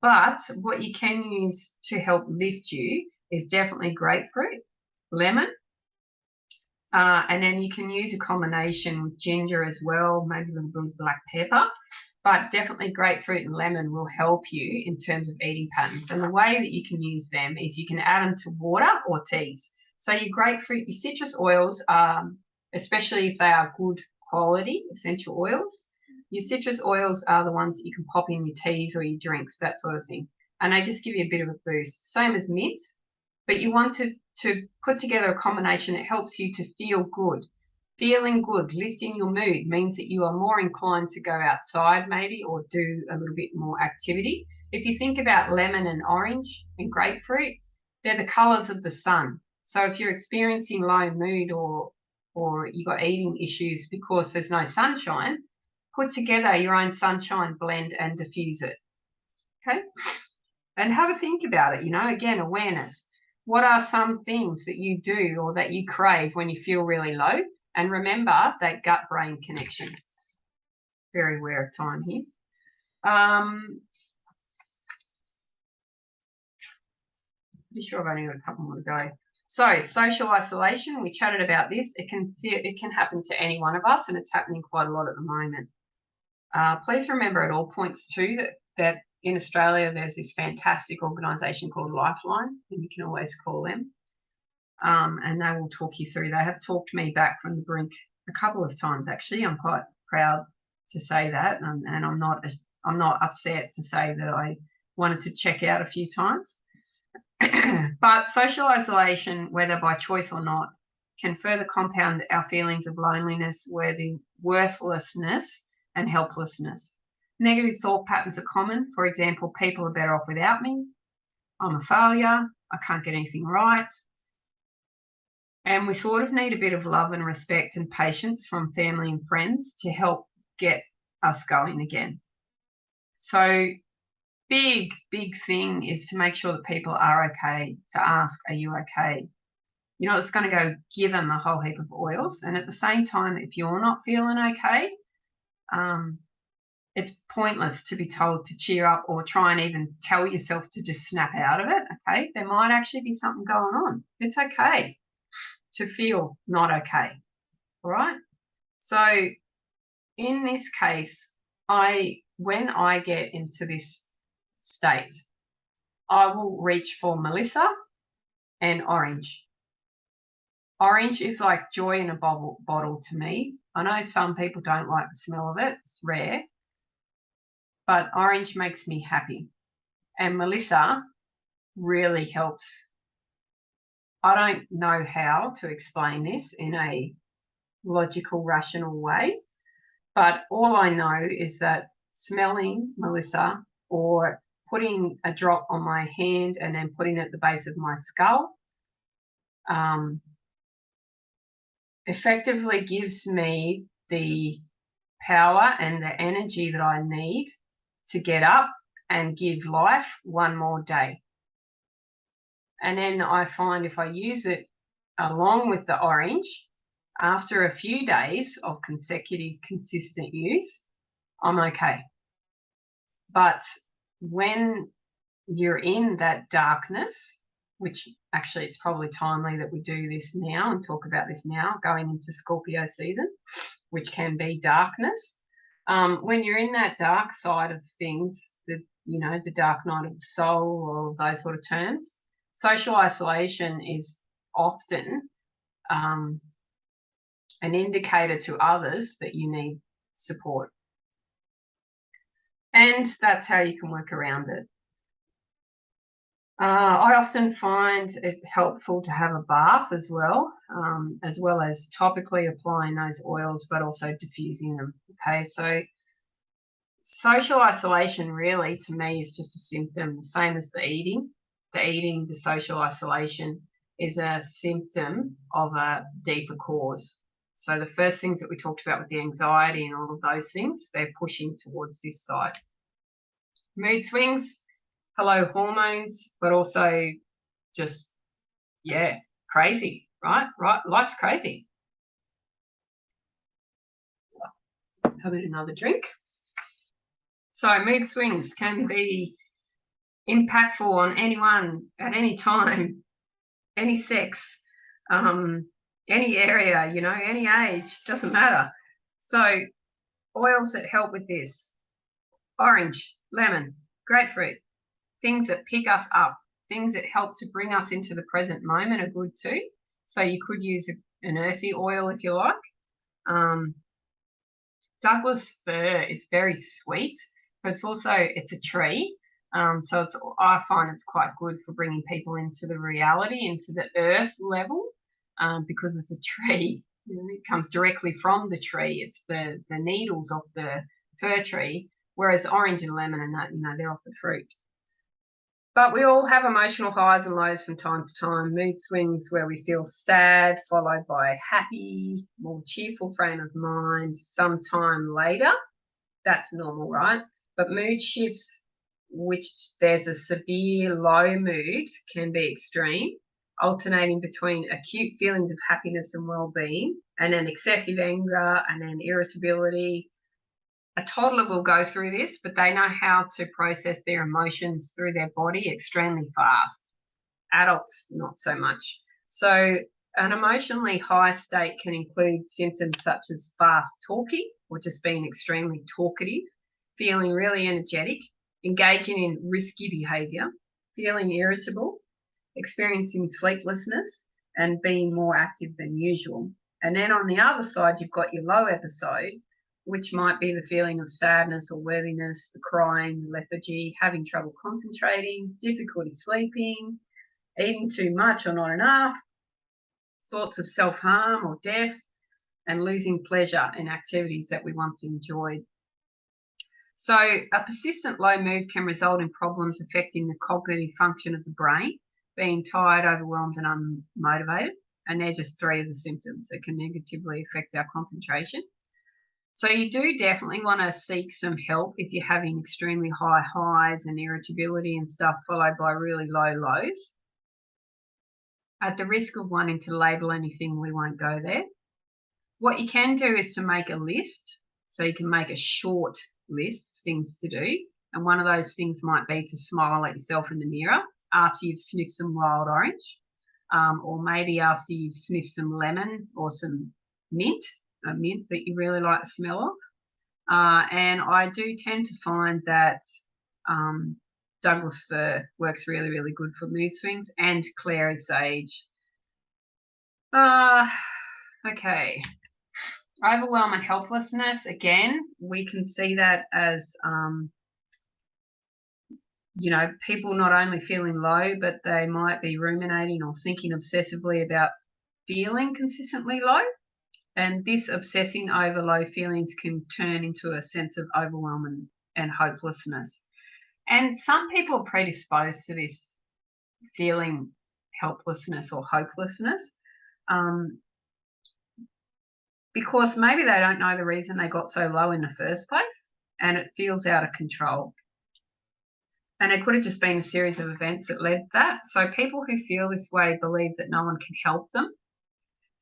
But what you can use to help lift you is definitely grapefruit, lemon, and then you can use a combination with ginger as well, maybe a little bit of black pepper. But definitely grapefruit and lemon will help you in terms of eating patterns. And the way that you can use them is you can add them to water or teas. So your grapefruit, your citrus oils, especially if they are good quality essential oils, your citrus oils are the ones that you can pop in your teas or your drinks, that sort of thing. And they just give you a bit of a boost. Same as mint, but you want to put together a combination that helps you to feel good. Feeling good, lifting your mood means that you are more inclined to go outside maybe, or do a little bit more activity. If you think about lemon and orange and grapefruit, they're the colours of the sun. So if you're experiencing low mood or you've got eating issues because there's no sunshine, put together your own sunshine blend and diffuse it. Okay? And have a think about it, again, awareness. What are some things that you do or that you crave when you feel really low? And remember that gut-brain connection. Very aware of time here. Pretty sure I've only got a couple more to go. So social isolation, we chatted about this. It can happen to any one of us, and it's happening quite a lot at the moment. Please remember at all points too that in Australia there's this fantastic organisation called Lifeline, and you can always call them. And they will talk you through. They have talked me back from the brink a couple of times, actually. I'm quite proud to say that, and I'm not upset to say that I wanted to check out a few times. But social isolation, whether by choice or not, can further compound our feelings of loneliness, worthlessness, and helplessness. Negative thought patterns are common. For example, people are better off without me. I'm a failure. I can't get anything right. And we sort of need a bit of love and respect and patience from family and friends to help get us going again. So big thing is to make sure that people are okay, to ask, are you okay? You're not just going to go give them a whole heap of oils. And at the same time, if you're not feeling okay, it's pointless to be told to cheer up or try and even tell yourself to just snap out of it, okay? There might actually be something going on. It's okay to feel not okay, all right? So in this case, when I get into this state, I will reach for Melissa and orange. Orange is like joy in a bottle to me. I know some people don't like the smell of it. It's rare. But orange makes me happy. And Melissa really helps. I don't know how to explain this in a logical, rational way, but all I know is that smelling Melissa or putting a drop on my hand and then putting it at the base of my skull effectively gives me the power and the energy that I need to get up and give life one more day. And then I find if I use it along with the orange, after a few days of consecutive, consistent use, I'm okay. But when you're in that darkness, which actually it's probably timely that we do this now and talk about this now, going into Scorpio season, which can be darkness. When you're in that dark side of things, the dark night of the soul, or those sort of terms, social isolation is often an indicator to others that you need support. And that's how you can work around it. I often find it helpful to have a bath as well as topically applying those oils, but also diffusing them. Okay, so social isolation really to me is just a symptom, the same as the eating. The social isolation is a symptom of a deeper cause. So the first things that we talked about with the anxiety and all of those things, they're pushing towards this side. Mood swings, hello hormones, but also just, crazy. right? Life's crazy. Having another drink. So mood swings can be impactful on anyone at any time, any sex, any area, you know, any age, doesn't matter. So oils that help with this: orange, lemon, grapefruit, things that pick us up, things that help to bring us into the present moment are good too. So you could use an earthy oil if you like. Douglas fir is very sweet, but it's a tree. So I find it's quite good for bringing people into the reality, into the earth level, because it's a tree. You know, it comes directly from the tree. It's the needles of the fir tree, whereas orange and lemon and that, you know, they're off the fruit. But we all have emotional highs and lows from time to time, mood swings where we feel sad, followed by a happy, more cheerful frame of mind sometime later. That's normal, right? But mood shifts, which there's a severe low mood, can be extreme, alternating between acute feelings of happiness and well-being, and then excessive anger, and then irritability. A toddler will go through this, but they know how to process their emotions through their body extremely fast. Adults, not so much. So an emotionally high state can include symptoms such as fast talking, or just being extremely talkative, feeling really energetic, engaging in risky behavior, feeling irritable, experiencing sleeplessness, and being more active than usual. And then on the other side, you've got your low episode, which might be the feeling of sadness or worthiness, the crying, the lethargy, having trouble concentrating, difficulty sleeping, eating too much or not enough, thoughts of self-harm or death, and losing pleasure in activities that we once enjoyed. So a persistent low mood can result in problems affecting the cognitive function of the brain, being tired, overwhelmed, and unmotivated. And they're just three of the symptoms that can negatively affect our concentration. So you do definitely want to seek some help if you're having extremely high highs and irritability and stuff, followed by really low lows. At the risk of wanting to label anything, we won't go there. What you can do is to make a list. So you can make a short list of things to do. And one of those things might be to smile at yourself in the mirror after you've sniffed some wild orange, or maybe after you've sniffed some lemon or some mint, a mint that you really like the smell of. And I do tend to find that Douglas fir works really, really good for mood swings, and clary sage. Okay. Overwhelm and helplessness, again, we can see that as, you know, people not only feeling low, but they might be ruminating or thinking obsessively about feeling consistently low. And this obsessing over low feelings can turn into a sense of overwhelm and hopelessness. And some people are predisposed to this feeling helplessness or hopelessness, because maybe they don't know the reason they got so low in the first place, and it feels out of control. And it could have just been a series of events that led to that. So people who feel this way believe that no one can help them,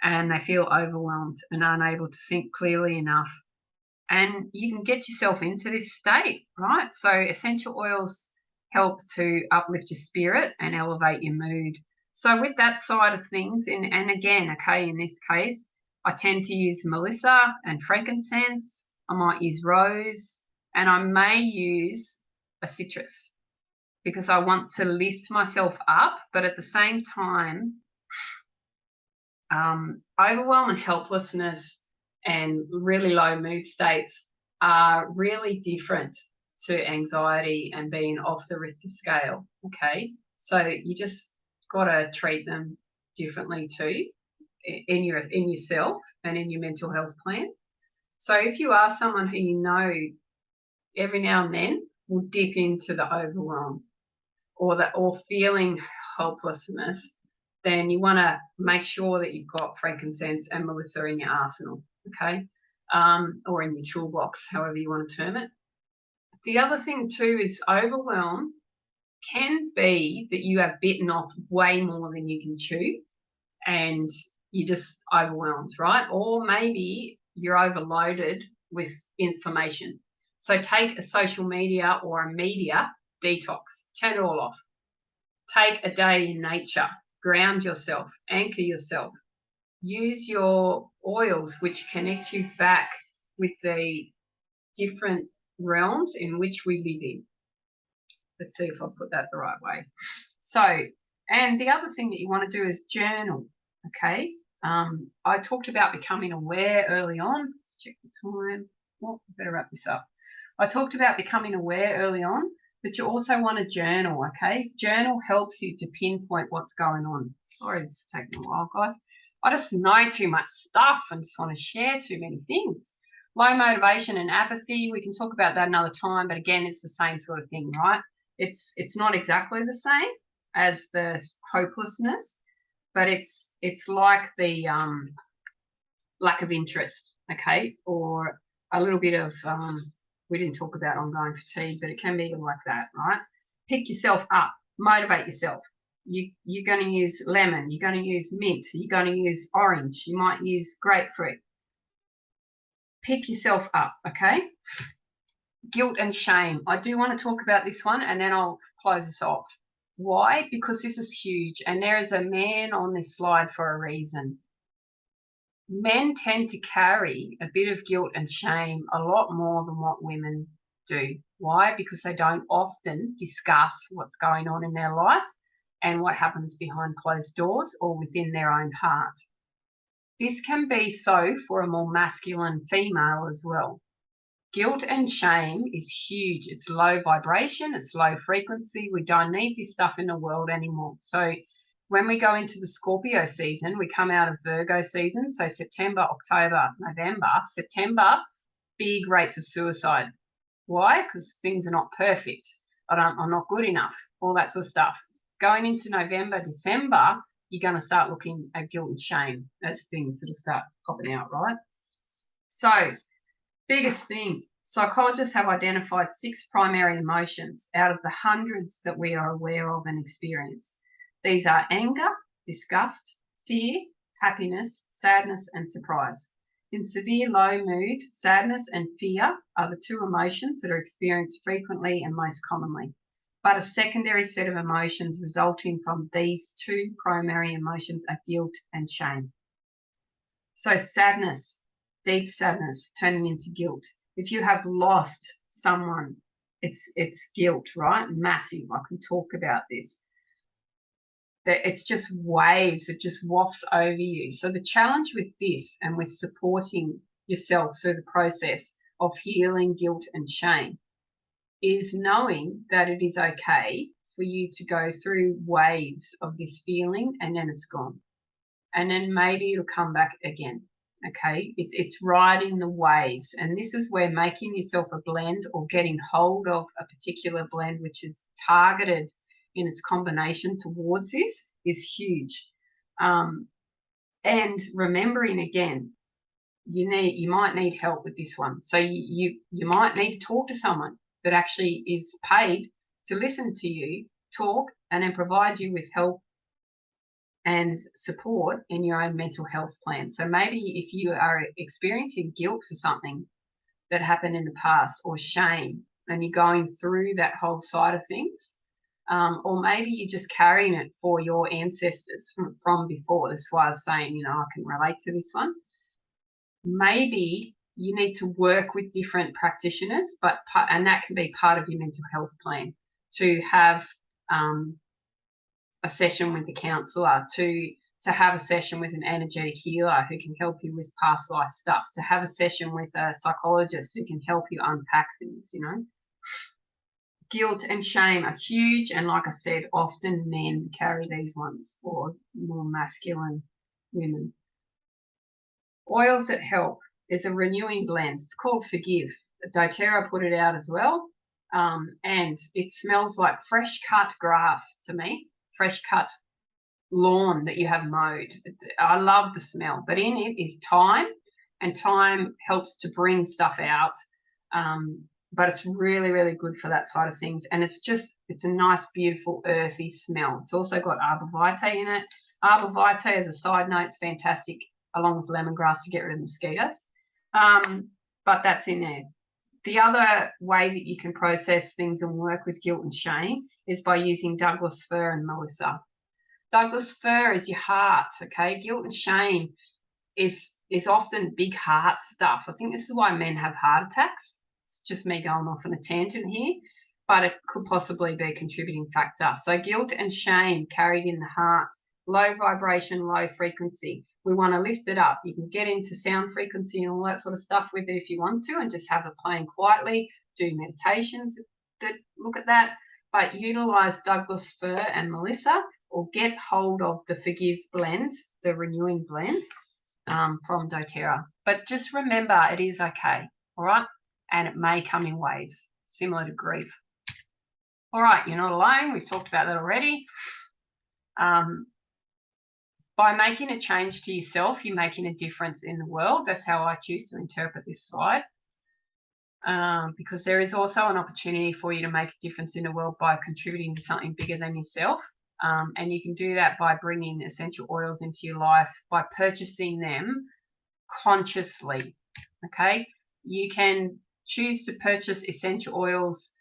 and they feel overwhelmed and unable to think clearly enough. And you can get yourself into this state, right? So essential oils help to uplift your spirit and elevate your mood. So with that side of things, and again, okay, in this case, I tend to use melissa and frankincense. I might use rose, and I may use a citrus, because I want to lift myself up, but at the same time, overwhelm and helplessness and really low mood states are really different to anxiety and being off the Richter scale, okay? So you just got to treat them differently too in yourself and in your mental health plan. So if you are someone who you know every now and then will dip into the overwhelm or feeling hopelessness, then you want to make sure that you've got frankincense and melissa in your arsenal, okay? Or in your toolbox, however you want to term it. The other thing too is overwhelm can be that you have bitten off way more than you can chew, and you're just overwhelmed, right? Or maybe you're overloaded with information. So take a social media or a media detox, turn it all off. Take a day in nature, ground yourself, anchor yourself. Use your oils which connect you back with the different realms in which we live in. Let's see if I put that the right way. So, and the other thing that you want to do is journal, okay? I talked about becoming aware early on. Let's check the time. Well, I better wrap this up. I talked about becoming aware early on, but you also want to journal, okay? Journal helps you to pinpoint what's going on. Sorry, this is taking a while, guys. I just know too much stuff and just want to share too many things. Low motivation and apathy, we can talk about that another time, but again, it's the same sort of thing, right? It's not exactly the same as the hopelessness, but it's like the lack of interest, okay, or a little bit of we didn't talk about ongoing fatigue, but it can be like that, right? Pick yourself up, motivate yourself. You're going to use lemon, you're going to use mint, you're going to use orange, you might use grapefruit. Pick yourself up, okay? Guilt and shame. I do want to talk about this one and then I'll close this off. Why? Because this is huge, and there is a man on this slide for a reason. Men tend to carry a bit of guilt and shame a lot more than what women do. Why? Because they don't often discuss what's going on in their life and what happens behind closed doors or within their own heart. This can be so for a more masculine female as well. Guilt and shame is huge. It's low vibration, it's low frequency. We don't need this stuff in the world anymore. So when we go into the Scorpio season, we come out of Virgo season. So September, October, November. September, big rates of suicide. Why? Because things are not perfect. I'm not good enough, all that sort of stuff. Going into November, December, you're going to start looking at guilt and shame as things sort of start popping out, right? So biggest thing, psychologists have identified 6 primary emotions out of the hundreds that we are aware of and experience. These are anger, disgust, fear, happiness, sadness, and surprise. In severe low mood, sadness and fear are the 2 emotions that are experienced frequently and most commonly. But a secondary set of emotions resulting from these 2 primary emotions are guilt and shame. So sadness, deep sadness turning into guilt. If you have lost someone, it's guilt, right? Massive. I can talk about this. It's just waves, it just wafts over you. So the challenge with this and with supporting yourself through the process of healing guilt and shame is knowing that it is okay for you to go through waves of this feeling and then it's gone. And then maybe it'll come back again. Okay, it's riding the waves, and this is where making yourself a blend or getting hold of a particular blend which is targeted in its combination towards this is huge. And remembering again, you might need help with this one. So you might need to talk to someone that actually is paid to listen to you talk and then provide you with help and support in your own mental health plan. So maybe if you are experiencing guilt for something that happened in the past or shame and you're going through that whole side of things, or maybe you're just carrying it for your ancestors from before. That's why I was saying, I can relate to this one. Maybe you need to work with different practitioners, and that can be part of your mental health plan, to have a session with the counsellor, to have a session with an energetic healer who can help you with past life stuff, to have a session with a psychologist who can help you unpack things, Guilt and shame are huge, and like I said, often men carry these ones, or more masculine women. Oils that help is a renewing blend. It's called Forgive. doTERRA put it out as well, and it smells like fresh cut grass to me. Fresh cut lawn that you have mowed. I love the smell, but in it is thyme, and thyme helps to bring stuff out. But it's really, really good for that side of things. And it's a nice, beautiful, earthy smell. It's also got arbor vitae in it. Arborvitae, as a side note, is fantastic along with lemongrass to get rid of mosquitoes. But that's in there. The other way that you can process things and work with guilt and shame is by using Douglas fir and Melissa. Douglas fir is your heart, okay? Guilt and shame is often big heart stuff. I think this is why men have heart attacks. It's just me going off on a tangent here, but it could possibly be a contributing factor. So guilt and shame carried in the heart, low vibration, low frequency. We want to lift it up. You can get into sound frequency and all that sort of stuff with it if you want to, and just have it playing quietly, do meditations that look at that, but utilize Douglas fir and Melissa, or get hold of the Forgive blend, the renewing blend from doTERRA. But just remember, it is okay, all right? And it may come in waves, similar to grief. All right, you're not alone. We've talked about that already. By making a change to yourself, you're making a difference in the world. That's how I choose to interpret this slide. Because there is also an opportunity for you to make a difference in the world by contributing to something bigger than yourself. And you can do that by bringing essential oils into your life, by purchasing them consciously, okay? You can choose to purchase essential oils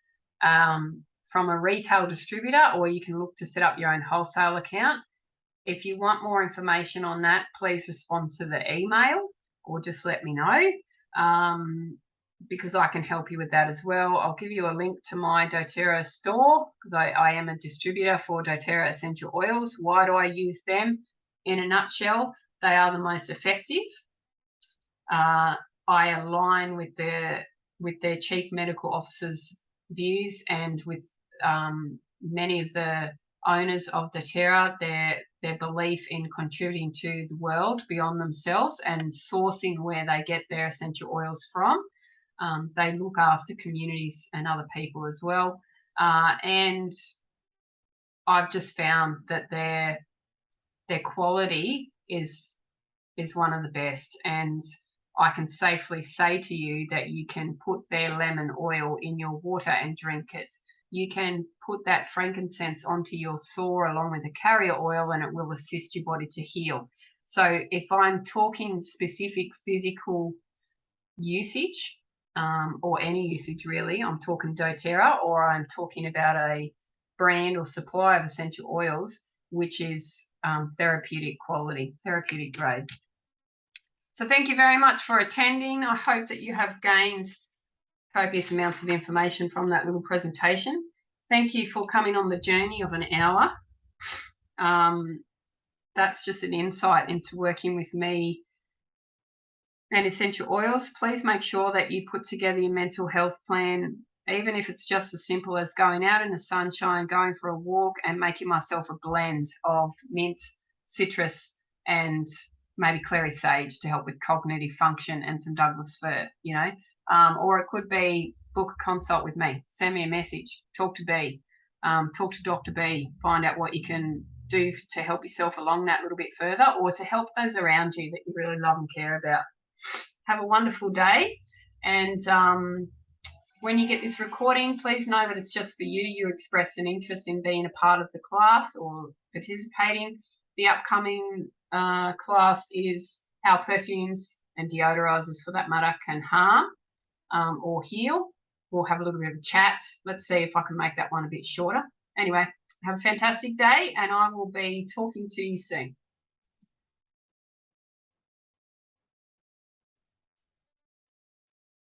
from a retail distributor, or you can look to set up your own wholesale account. If you want more information on that, please respond to the email or just let me know, because I can help you with that as well. I'll give you a link to my doTERRA store, because I am a distributor for doTERRA essential oils. Why do I use them? In a nutshell, they are the most effective. I align with their chief medical officer's views, and with many of the owners of doTERRA, their belief in contributing to the world beyond themselves and sourcing where they get their essential oils from. They look after communities and other people as well. And I've just found that their quality is one of the best. And I can safely say to you that you can put their lemon oil in your water and drink it. You can put that frankincense onto your sore along with a carrier oil, and it will assist your body to heal. So if I'm talking specific physical usage, or any usage really, I'm talking doTERRA, or I'm talking about a brand or supply of essential oils, which is therapeutic quality, therapeutic grade. So thank you very much for attending. I hope that you have gained copious amounts of information from that little presentation. Thank you for coming on the journey of an hour. That's just an insight into working with me and essential oils. Please make sure that you put together your mental health plan, even if it's just as simple as going out in the sunshine, going for a walk, and making myself a blend of mint, citrus, and maybe clary sage to help with cognitive function, and some Douglas fir, you know. Or it could be book a consult with me, send me a message, talk to B, talk to Dr. B, find out what you can do to help yourself along that little bit further, or to help those around you that you really love and care about. Have a wonderful day, and when you get this recording, please know that it's just for you. You expressed an interest in being a part of the class or participating. The upcoming class is how perfumes and deodorizers, for that matter, can harm or heal. We'll have a little bit of a chat. Let's see if I can make that one a bit shorter. Anyway, have a fantastic day, and I will be talking to you soon.